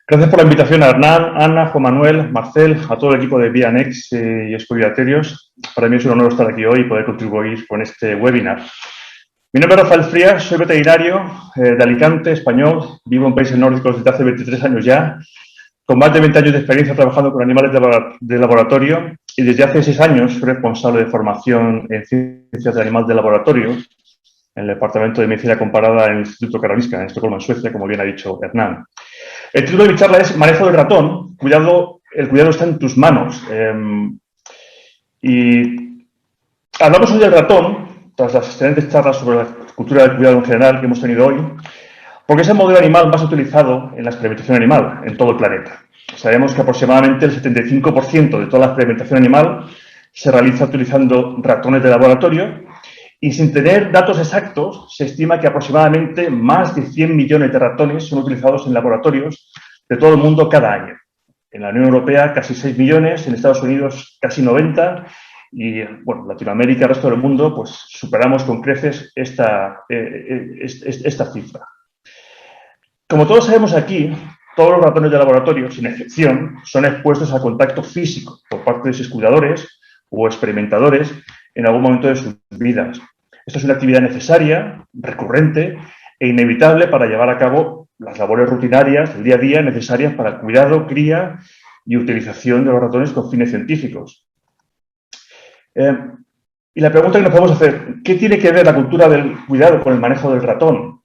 Gracias por la invitación a Hernán, Ana, Juan Manuel, Marcel, a todo el equipo de Vianex y Expovitarios. Para mí es un honor estar aquí hoy y poder contribuir con este webinar. Mi nombre es Rafael Frías, soy veterinario de Alicante, español, vivo en países nórdicos desde hace 23 años ya, con más de 20 años de experiencia trabajando con animales de laboratorio y desde hace 6 años soy responsable de formación en ciencias de animales de laboratorio en el Departamento de Medicina Comparada en el Instituto Karolinska, en Estocolmo, en Suecia, como bien ha dicho Hernán. El título de mi charla es Manejo del ratón, el cuidado está en tus manos. Y hablamos hoy del ratón, tras las excelentes charlas sobre la cultura del cuidado en general que hemos tenido hoy, porque es el modelo animal más utilizado en la experimentación animal en todo el planeta. Sabemos que aproximadamente el 75% de toda la experimentación animal se realiza utilizando ratones de laboratorio y sin tener datos exactos se estima que aproximadamente más de 100 millones de ratones son utilizados en laboratorios de todo el mundo cada año. En la Unión Europea casi 6 millones, en Estados Unidos casi 90 y bueno, Latinoamérica y el resto del mundo pues superamos con creces esta cifra. Como todos sabemos aquí, todos los ratones de laboratorio, sin excepción, son expuestos al contacto físico por parte de sus cuidadores o experimentadores en algún momento de sus vidas. Esto es una actividad necesaria, recurrente e inevitable para llevar a cabo las labores rutinarias del día a día necesarias para el cuidado, cría y utilización de los ratones con fines científicos. Y la pregunta que nos podemos hacer, ¿qué tiene que ver la cultura del cuidado con el manejo del ratón?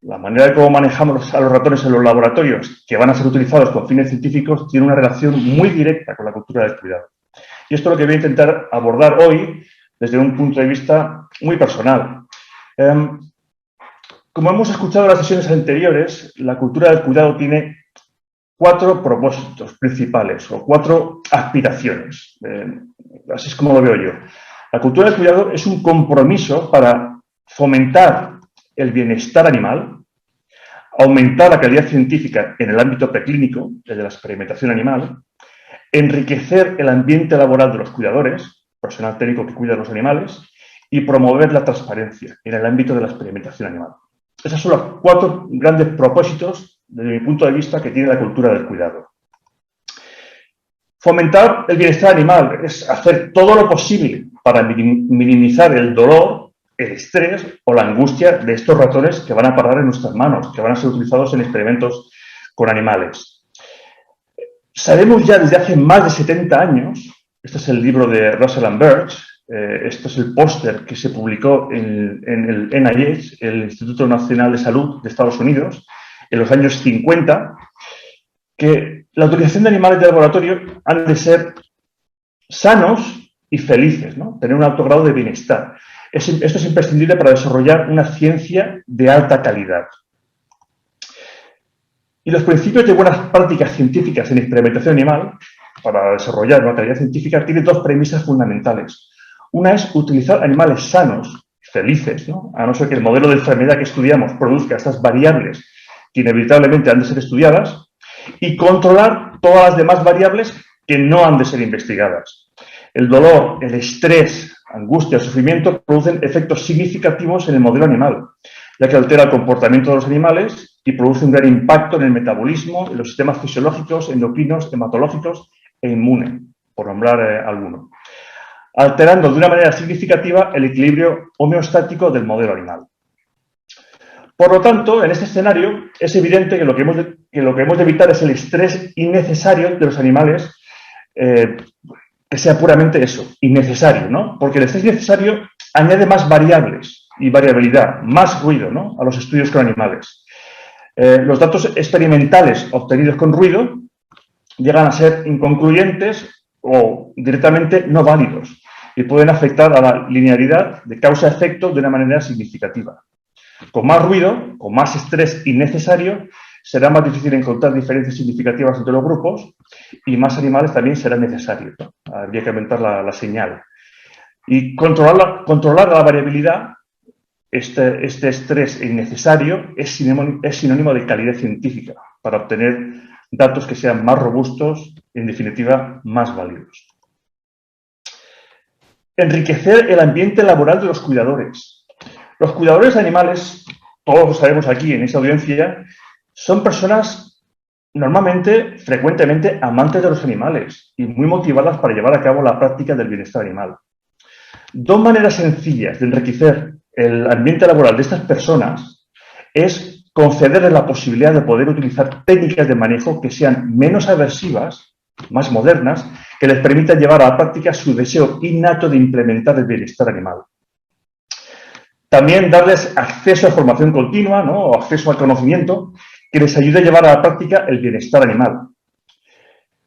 La manera de cómo manejamos a los ratones en los laboratorios que van a ser utilizados con fines científicos tiene una relación muy directa con la cultura del cuidado. Y esto es lo que voy a intentar abordar hoy desde un punto de vista muy personal. Como hemos escuchado en las sesiones anteriores, la cultura del cuidado tiene 4 propósitos principales o 4 aspiraciones. Así es como lo veo yo. La cultura del cuidado es un compromiso para fomentar el bienestar animal, aumentar la calidad científica en el ámbito preclínico, desde la experimentación animal, enriquecer el ambiente laboral de los cuidadores, personal técnico que cuida a los animales, y promover la transparencia en el ámbito de la experimentación animal. Esos son los 4 grandes propósitos, desde mi punto de vista, que tiene la cultura del cuidado. Fomentar el bienestar animal es hacer todo lo posible para minimizar el dolor, el estrés o la angustia de estos ratones que van a parar en nuestras manos, que van a ser utilizados en experimentos con animales. Sabemos ya desde hace más de 70 años, este es el libro de Russell and Birch, esto es el póster que se publicó en el NIH, el Instituto Nacional de Salud de Estados Unidos, en los años 50, que la utilización de animales de laboratorio han de ser sanos y felices, ¿no? Tener un alto grado de bienestar. Esto es imprescindible para desarrollar una ciencia de alta calidad. Y los principios de buenas prácticas científicas en experimentación animal, para desarrollar una calidad científica, tienen 2 premisas fundamentales. Una es utilizar animales sanos, felices, ¿no? A no ser que el modelo de enfermedad que estudiamos produzca estas variables que inevitablemente han de ser estudiadas, y controlar todas las demás variables que no han de ser investigadas. El dolor, el estrés, angustia, el sufrimiento producen efectos significativos en el modelo animal, ya que altera el comportamiento de los animales y produce un gran impacto en el metabolismo, en los sistemas fisiológicos, endocrinos, hematológicos e inmune, por nombrar alguno. alterando de una manera significativa el equilibrio homeostático del modelo animal. Por lo tanto, en este escenario es evidente que lo que hemos de evitar es el estrés innecesario de los animales, que sea puramente eso, innecesario, ¿no? Porque el estrés innecesario añade más variables y variabilidad, más ruido, ¿no?, a los estudios con animales. Los datos experimentales obtenidos con ruido llegan a ser inconcluyentes o directamente no válidos y pueden afectar a la linealidad de causa-efecto de una manera significativa. Con más ruido, con más estrés innecesario, será más difícil encontrar diferencias significativas entre los grupos y más animales también será necesario, ¿no? Habría que aumentar la señal. Y controlar la variabilidad, este estrés innecesario, es sinónimo de calidad científica para obtener datos que sean más robustos y, en definitiva, más válidos. Enriquecer el ambiente laboral de los cuidadores. Los cuidadores de animales, todos lo sabemos aquí en esta audiencia, son personas normalmente, frecuentemente, amantes de los animales y muy motivadas para llevar a cabo la práctica del bienestar animal. Dos maneras sencillas de enriquecer el ambiente laboral de estas personas es concederles la posibilidad de poder utilizar técnicas de manejo que sean menos aversivas, más modernas, que les permitan llevar a la práctica su deseo innato de implementar el bienestar animal. También darles acceso a formación continua, ¿no?, o acceso al conocimiento que les ayude a llevar a la práctica el bienestar animal.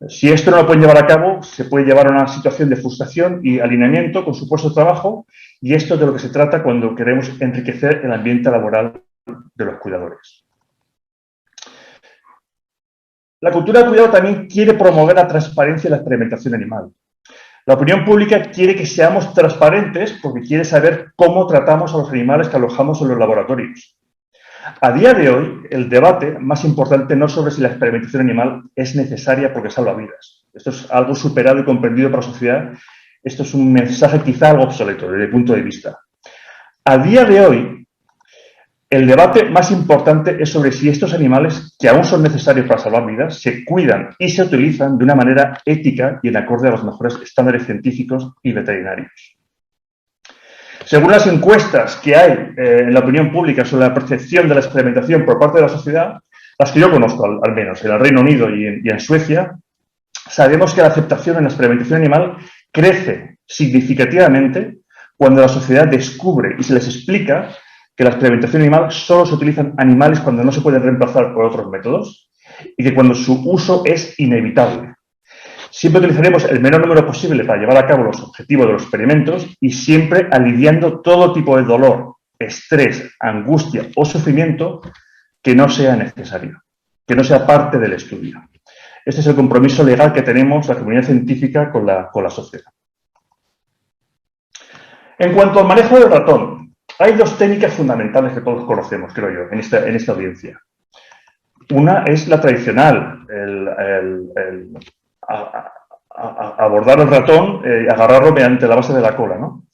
Si esto no lo pueden llevar a cabo, se puede llevar a una situación de frustración y alineamiento con su puesto de trabajo, y esto es de lo que se trata cuando queremos enriquecer el ambiente laboral de los cuidadores. La cultura de cuidado también quiere promover la transparencia y la experimentación animal. La opinión pública quiere que seamos transparentes porque quiere saber cómo tratamos a los animales que alojamos en los laboratorios. A día de hoy, el debate más importante no es sobre si la experimentación animal es necesaria porque salva vidas. Esto es algo superado y comprendido por la sociedad. Esto es un mensaje quizá algo obsoleto desde mi punto de vista. A día de hoy, el debate más importante es sobre si estos animales, que aún son necesarios para salvar vidas, se cuidan y se utilizan de una manera ética y en acorde a los mejores estándares científicos y veterinarios. Según las encuestas que hay en la opinión pública sobre la percepción de la experimentación por parte de la sociedad, las que yo conozco al menos, en el Reino Unido y en Suecia, sabemos que la aceptación en la experimentación animal crece significativamente cuando la sociedad descubre y se les explica que la experimentación animal solo se utilizan animales cuando no se pueden reemplazar por otros métodos y que cuando su uso es inevitable. Siempre utilizaremos el menor número posible para llevar a cabo los objetivos de los experimentos y siempre aliviando todo tipo de dolor, estrés, angustia o sufrimiento que no sea necesario, que no sea parte del estudio. Este es el compromiso legal que tenemos la comunidad científica con la sociedad. En cuanto al manejo del ratón, hay dos técnicas fundamentales que todos conocemos, creo yo, en esta audiencia. Una es la tradicional, abordar al ratón y agarrarlo mediante la base de la cola, ¿no?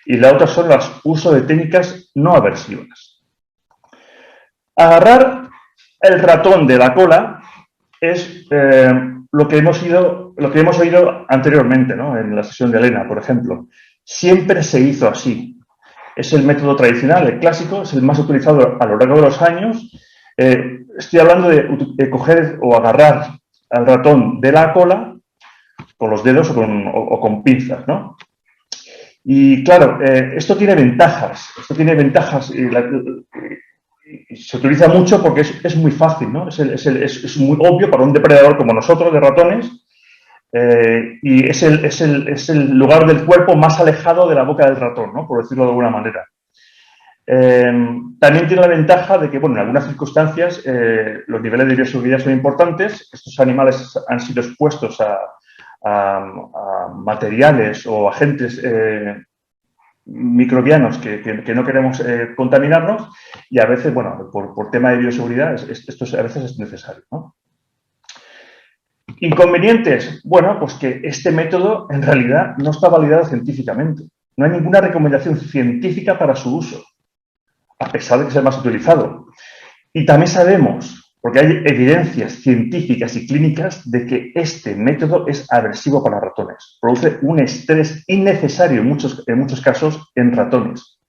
Y la otra son el uso de técnicas no aversivas. Agarrar el ratón de la cola es lo que hemos oído anteriormente, ¿no?, en la sesión de Elena, por ejemplo. Siempre se hizo así. Es el método tradicional, el clásico, es el más utilizado a lo largo de los años. Estoy hablando de coger o agarrar al ratón de la cola con los dedos o con pinzas, ¿no? Y claro, esto tiene ventajas. Y se utiliza mucho porque es muy fácil, ¿no? Es muy obvio para un depredador como nosotros de ratones y es el lugar del cuerpo más alejado de la boca del ratón, ¿no?, por decirlo de alguna manera. También tiene la ventaja de que, bueno, en algunas circunstancias los niveles de bioseguridad son importantes. Estos animales han sido expuestos a materiales o agentes microbianos que no queremos contaminarnos y a veces, bueno, por tema de bioseguridad, esto a veces es necesario, ¿no? Inconvenientes, bueno, pues que este método en realidad no está validado científicamente. No hay ninguna recomendación científica para su uso, a pesar de que sea más utilizado. Y también sabemos, porque hay evidencias científicas y clínicas de que este método es aversivo para ratones. Produce un estrés innecesario en muchos casos en ratones.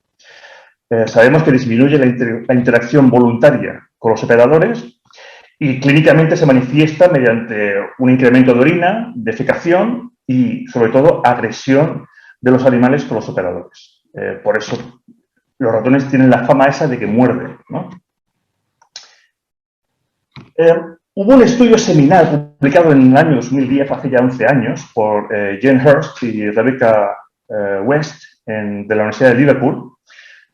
Sabemos que disminuye la interacción voluntaria con los operadores y clínicamente se manifiesta mediante un incremento de orina, defecación y, sobre todo, agresión de los animales con los operadores. Por eso los ratones tienen la fama esa de que muerden, ¿no? Hubo un estudio seminal publicado en el año 2010, hace ya 11 años, por Jane Hurst y Rebecca West de la Universidad de Liverpool.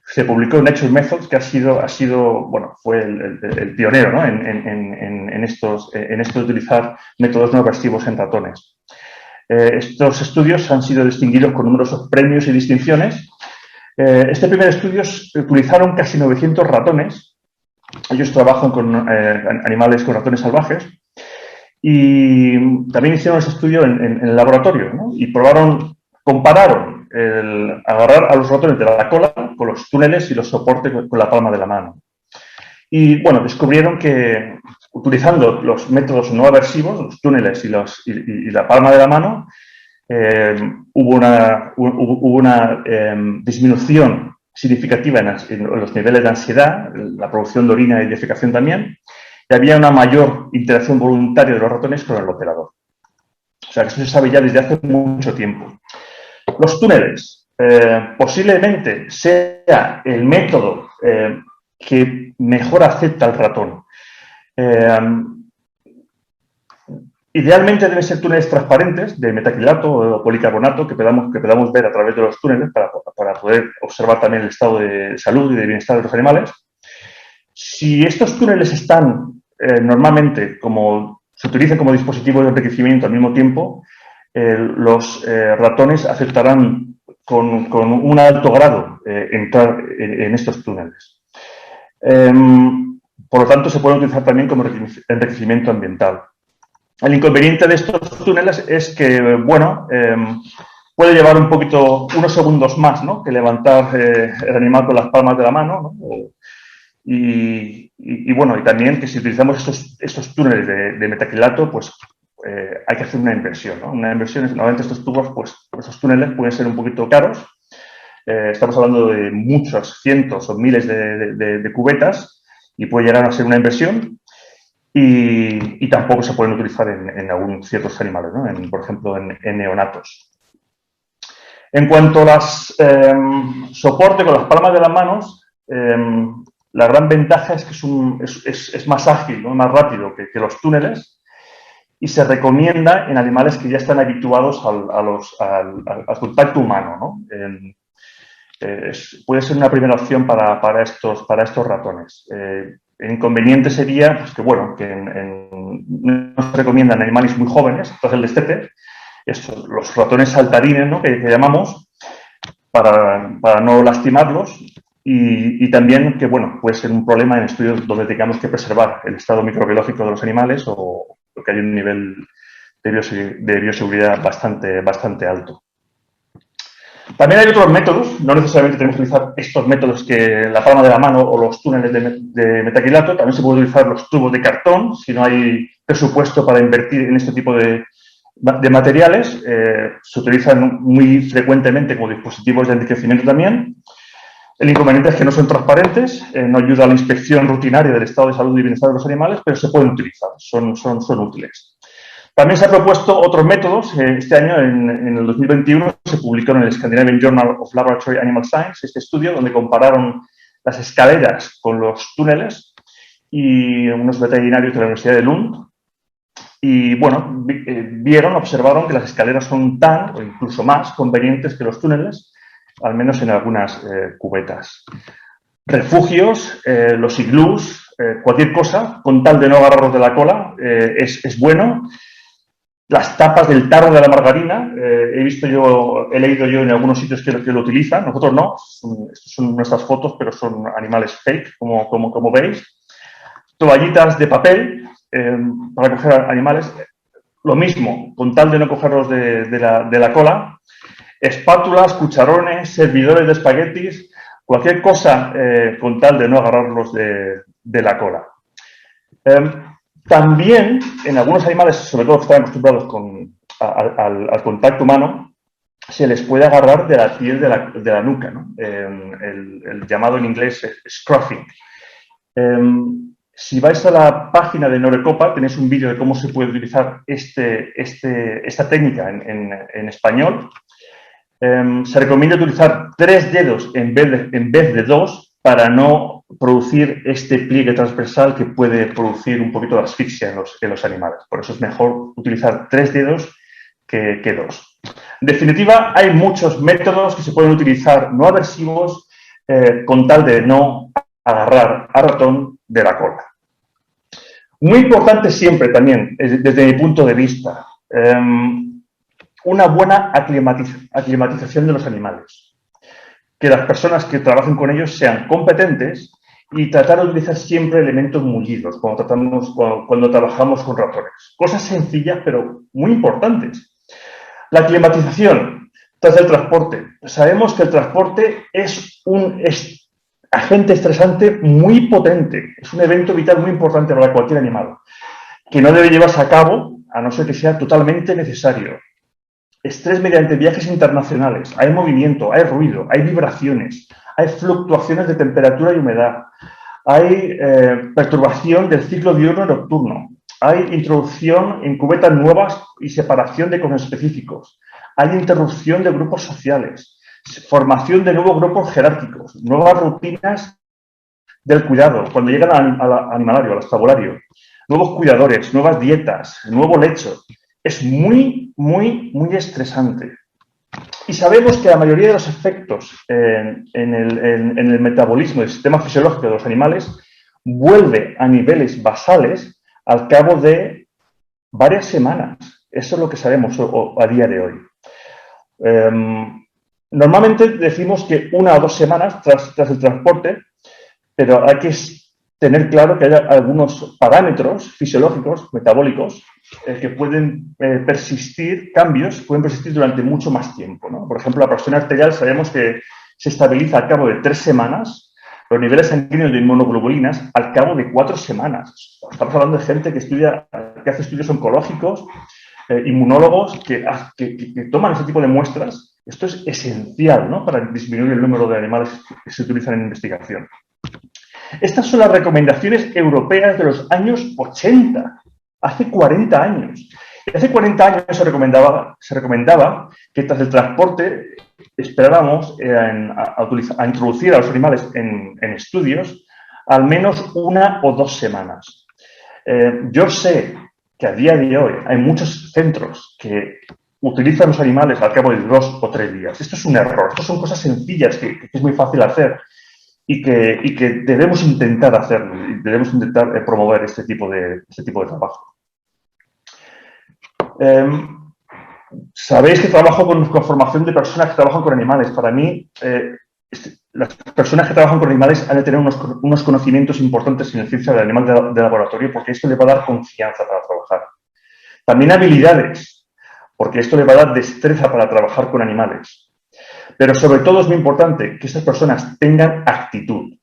Se publicó en Nature Methods, que fue el pionero, ¿no? en esto de utilizar métodos no aversivos en ratones. Estos estudios han sido distinguidos con numerosos premios y distinciones. Este primer estudio utilizaron casi 900 ratones. Ellos trabajan con animales, con ratones salvajes, y también hicieron ese estudio en el laboratorio, ¿no? Y compararon agarrar a los ratones de la cola con los túneles y los soportes con la palma de la mano. Y bueno, descubrieron que utilizando los métodos no aversivos, los túneles y la palma de la mano, hubo una disminución significativa en los niveles de ansiedad, la producción de orina y defecación también, y había una mayor interacción voluntaria de los ratones con el operador. O sea, que eso se sabe ya desde hace mucho tiempo. Los túneles, posiblemente sea el método que mejor acepta el ratón. Idealmente deben ser túneles transparentes de metacrilato o policarbonato que podamos ver a través de los túneles para poder observar también el estado de salud y de bienestar de los animales. Si estos túneles están normalmente se utilizan como dispositivos de enriquecimiento al mismo tiempo, los ratones aceptarán con un alto grado entrar en estos túneles. Por lo tanto, se pueden utilizar también como enriquecimiento ambiental. El inconveniente de estos túneles es que, bueno, puede llevar unos segundos más, ¿no?, que levantar el animal con las palmas de la mano, ¿no? Bueno, y también que si utilizamos estos túneles de metacrilato, pues hay que hacer una inversión, ¿no? Una inversión, normalmente estos tubos, pues esos túneles pueden ser un poquito caros. Estamos hablando de muchos cientos o miles de cubetas y puede llegar a ser una inversión. Y tampoco se pueden utilizar en ciertos animales, ¿no? Por ejemplo, en neonatos. En cuanto a soporte con las palmas de las manos, la gran ventaja es que es más ágil, ¿no?, más rápido que los túneles, y se recomienda en animales que ya están habituados al contacto humano, ¿no? Puede ser una primera opción para estos ratones. El inconveniente sería pues, que no se recomiendan animales muy jóvenes, tras el destete, los ratones saltarines, ¿no?, que llamamos, para no lastimarlos, y también que puede ser un problema en estudios donde tengamos que preservar el estado microbiológico de los animales o que hay un nivel de bioseguridad bastante alto. También hay otros métodos, no necesariamente tenemos que utilizar estos métodos que la palma de la mano o los túneles de metacrilato, también se pueden utilizar los tubos de cartón, si no hay presupuesto para invertir en este tipo de materiales. Se utilizan muy frecuentemente como dispositivos de enriquecimiento también. El inconveniente es que no son transparentes, no ayuda a la inspección rutinaria del estado de salud y bienestar de los animales, pero se pueden utilizar, son útiles. También se han propuesto otros métodos. Este año, en el 2021, se publicó en el Scandinavian Journal of Laboratory Animal Science este estudio donde compararon las escaleras con los túneles y unos veterinarios de la Universidad de Lund. Y bueno, observaron que las escaleras son tan o incluso más convenientes que los túneles, al menos en algunas cubetas. Refugios, los iglús, cualquier cosa, con tal de no agarrarlos de la cola, es bueno. Las tapas del tarro de la margarina, he leído yo en algunos sitios que lo utilizan, nosotros no, estas son nuestras fotos, pero son animales fake, como veis. Toallitas de papel para coger animales, lo mismo, con tal de no cogerlos de la cola. Espátulas, cucharones, servidores de espaguetis, cualquier cosa con tal de no agarrarlos de la cola. También en algunos animales, sobre todo que están acostumbrados al contacto humano, se les puede agarrar de la piel de la nuca, ¿no? El llamado en inglés scruffing. Si vais a la página de Norecopa, tenéis un vídeo de cómo se puede utilizar esta técnica en español. Se recomienda utilizar 3 dedos en vez de 2 para no producir este pliegue transversal que puede producir un poquito de asfixia en los animales. Por eso es mejor utilizar 3 dedos que 2. En definitiva, hay muchos métodos que se pueden utilizar no aversivos con tal de no agarrar al ratón de la cola. Muy importante siempre también, desde mi punto de vista, una buena aclimatización de los animales. Que las personas que trabajen con ellos sean competentes y tratar de utilizar siempre elementos mullidos cuando trabajamos con ratones. Cosas sencillas, pero muy importantes. La aclimatización tras el transporte. Sabemos que el transporte es un agente estresante muy potente. Es un evento vital muy importante para cualquier animal, que no debe llevarse a cabo a no ser que sea totalmente necesario. Estrés mediante viajes internacionales. Hay movimiento, hay ruido, hay vibraciones, hay fluctuaciones de temperatura y humedad, hay perturbación del ciclo diurno y nocturno, hay introducción en cubetas nuevas y separación de conespecíficos, hay interrupción de grupos sociales, formación de nuevos grupos jerárquicos, nuevas rutinas del cuidado cuando llegan al animalario, al estabulario, nuevos cuidadores, nuevas dietas, nuevo lecho. Es muy, muy, muy estresante. Y sabemos que la mayoría de los efectos en el metabolismo del sistema fisiológico de los animales vuelve a niveles basales al cabo de varias semanas. Eso es lo que sabemos a día de hoy. Normalmente decimos que 1 o 2 semanas tras el transporte, pero hay que tener claro que hay algunos parámetros fisiológicos, metabólicos, que pueden persistir, cambios, pueden persistir durante mucho más tiempo, ¿no? Por ejemplo, la presión arterial sabemos que se estabiliza al cabo de 3 semanas, los niveles sanguíneos de inmunoglobulinas al cabo de 4 semanas. Estamos hablando de gente que hace estudios oncológicos, inmunólogos que toman ese tipo de muestras. Esto es esencial, ¿no?, para disminuir el número de animales que se utilizan en investigación. Estas son las recomendaciones europeas de los años 80, hace 40 años. Y hace 40 años se recomendaba que tras el transporte esperáramos a introducir a los animales en estudios al menos 1 o 2 semanas. Yo sé que a día de hoy hay muchos centros que utilizan los animales al cabo de 2 o 3 días. Esto es un error. Esto son cosas sencillas que es muy fácil hacer y que debemos intentar hacerlo y debemos intentar promover este tipo de trabajo. Sabéis que trabajo con formación de personas que trabajan con animales. Para mí, las personas que trabajan con animales han de tener unos conocimientos importantes en la ciencia del animal de laboratorio, porque esto le va a dar confianza para trabajar. También habilidades, porque esto le va a dar destreza para trabajar con animales. Pero sobre todo es muy importante que estas personas tengan actitud.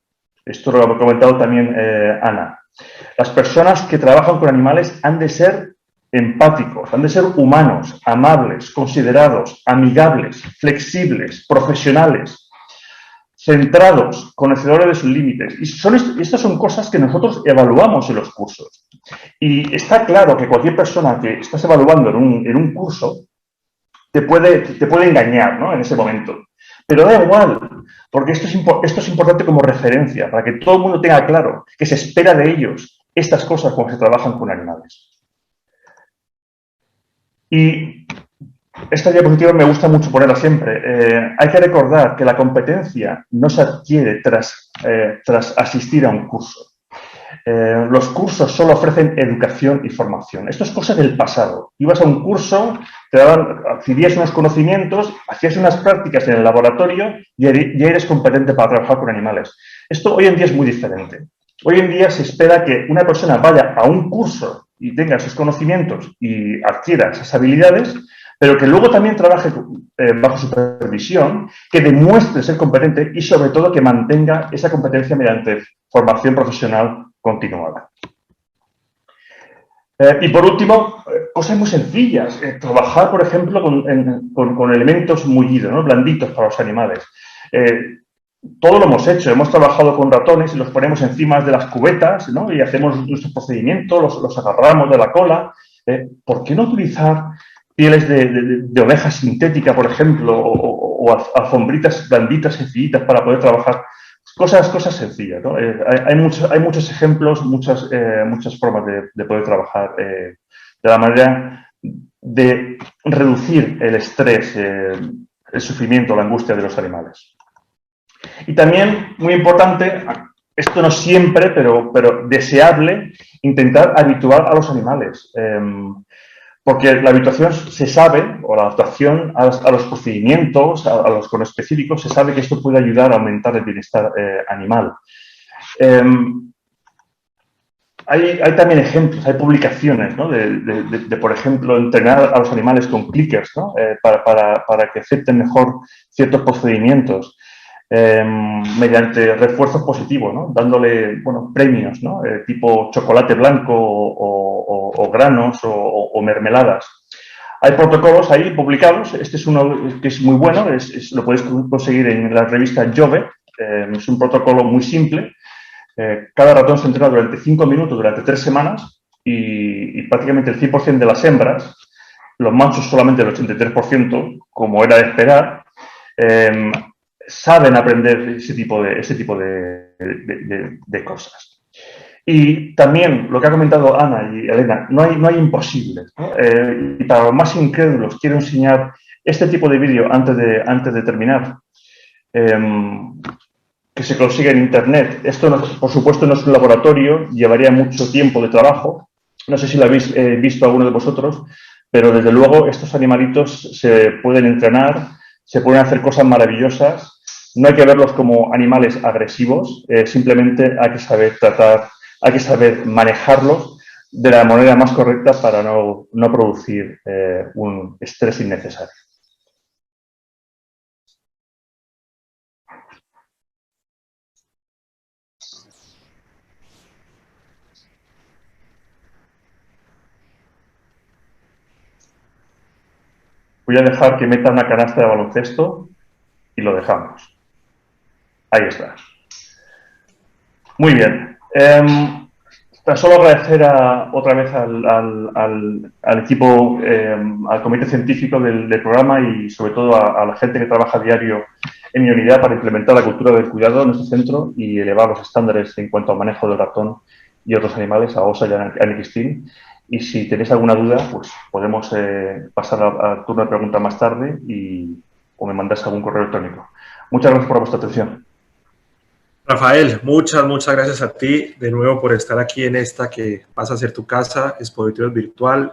Esto lo ha comentado también Ana. Las personas que trabajan con animales han de ser empáticos, han de ser humanos, amables, considerados, amigables, flexibles, profesionales, centrados, conocedores de sus límites. Y estas son cosas que nosotros evaluamos en los cursos. Y está claro que cualquier persona que estás evaluando en un curso te puede engañar, ¿no?, en ese momento. Pero da igual, porque esto es importante como referencia, para que todo el mundo tenga claro que se espera de ellos estas cosas cuando se trabajan con animales. Y esta diapositiva me gusta mucho ponerla siempre. Hay que recordar que la competencia no se adquiere tras asistir a un curso. Los cursos solo ofrecen educación y formación. Esto es cosa del pasado. Ibas a un curso, adquirías unos conocimientos, hacías unas prácticas en el laboratorio y ya eres competente para trabajar con animales. Esto hoy en día es muy diferente. Hoy en día se espera que una persona vaya a un curso y tenga esos conocimientos y adquiera esas habilidades, pero que luego también trabaje bajo supervisión, que demuestre ser competente y sobre todo que mantenga esa competencia mediante formación profesional continuada. Y por último, cosas muy sencillas. Trabajar, por ejemplo, con elementos mullidos, ¿no? Blanditos para los animales. Todo lo hemos hecho. Hemos trabajado con ratones y los ponemos encima de las cubetas, ¿no? Y hacemos nuestro procedimiento, los agarramos de la cola. ¿Por qué no utilizar pieles de oveja sintética, por ejemplo, o alfombritas blanditas, sencillitas para poder trabajar? Cosas sencillas, ¿no? Hay muchos ejemplos, muchas formas de poder trabajar de la manera de reducir el estrés, el sufrimiento, la angustia de los animales. Y también, muy importante, esto no siempre, pero deseable, intentar habituar a los animales. Porque la habituación se sabe, o la adaptación a los procedimientos, a los conespecíficos, se sabe que esto puede ayudar a aumentar el bienestar animal. Hay también ejemplos, hay publicaciones, ¿no? de, por ejemplo, entrenar a los animales con clickers, ¿no? Para que acepten mejor ciertos procedimientos. Mediante refuerzos positivos, ¿no? Dándole, bueno, premios, ¿no? Tipo chocolate blanco o granos o mermeladas. Hay protocolos ahí publicados. Este es uno que es muy bueno, lo podéis conseguir en la revista Jove. Es un protocolo muy simple. Cada ratón se entrena durante 5 minutos, durante 3 semanas y prácticamente el 100% de las hembras, los machos solamente el 83%, como era de esperar, saben aprender ese tipo de cosas. Y también, lo que ha comentado Ana y Elena, no hay imposibles, ¿no? Y para los más incrédulos, quiero enseñar este tipo de vídeo antes de terminar, que se consigue en Internet. Esto, por supuesto, no es un laboratorio, llevaría mucho tiempo de trabajo. No sé si lo habéis visto alguno de vosotros, pero desde luego estos animalitos se pueden entrenar, se pueden hacer cosas maravillosas. No hay que verlos como animales agresivos, simplemente hay que saber tratar, hay que saber manejarlos de la manera más correcta para no producir un estrés innecesario. Voy a dejar que meta una canasta de baloncesto y lo dejamos. Ahí está. Muy bien. Tan solo agradecer otra vez al equipo, al comité científico del programa y sobre todo a la gente que trabaja a diario en mi unidad para implementar la cultura del cuidado en nuestro centro y elevar los estándares en cuanto al manejo del ratón y otros animales, a Osa y a Ana Cristín. Y si tenéis alguna duda, pues podemos pasar al turno de preguntas más tarde o me mandáis algún correo electrónico. Muchas gracias por vuestra atención. Rafael, muchas gracias a ti de nuevo por estar aquí en esta que pasa a ser tu casa, Expositorio Virtual.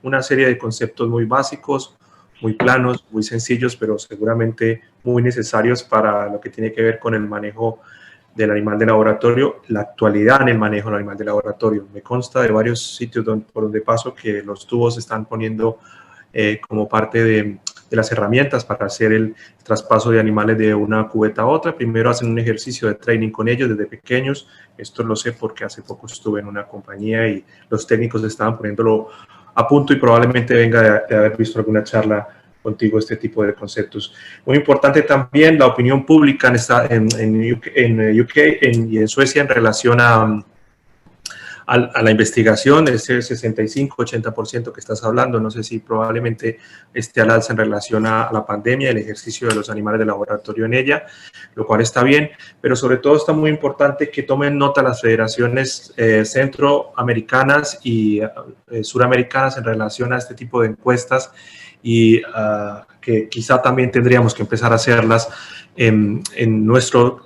Una serie de conceptos muy básicos, muy planos, muy sencillos, pero seguramente muy necesarios para lo que tiene que ver con el manejo del animal de laboratorio, la actualidad en el manejo del animal de laboratorio. Me consta de varios sitios por donde paso que los tubos se están poniendo como parte de las herramientas para hacer el traspaso de animales de una cubeta a otra. Primero hacen un ejercicio de training con ellos desde pequeños. Esto lo sé porque hace poco estuve en una compañía y los técnicos estaban poniéndolo a punto y probablemente venga de haber visto alguna charla contigo este tipo de conceptos. Muy importante también la opinión pública en UK y en Suecia en relación a la investigación, ese 65-80% que estás hablando, no sé si probablemente esté al alza en relación a la pandemia, el ejercicio de los animales de laboratorio en ella, lo cual está bien, pero sobre todo está muy importante que tomen nota las federaciones centroamericanas y suramericanas en relación a este tipo de encuestas y que quizá también tendríamos que empezar a hacerlas en nuestro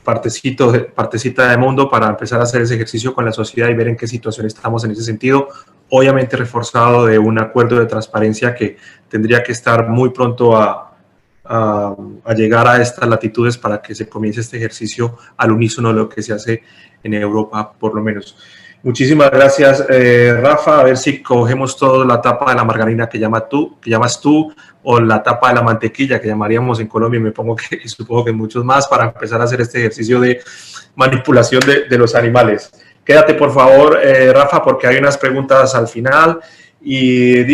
partecita de mundo para empezar a hacer ese ejercicio con la sociedad y ver en qué situación estamos en ese sentido, obviamente reforzado de un acuerdo de transparencia que tendría que estar muy pronto a llegar a estas latitudes para que se comience este ejercicio al unísono de lo que se hace en Europa, por lo menos. Muchísimas gracias, Rafa. A ver si cogemos toda la tapa de la margarina que llamas tú, o la tapa de la mantequilla que llamaríamos en Colombia, y supongo que muchos más, para empezar a hacer este ejercicio de manipulación de los animales. Quédate, por favor, Rafa, porque hay unas preguntas al final. Y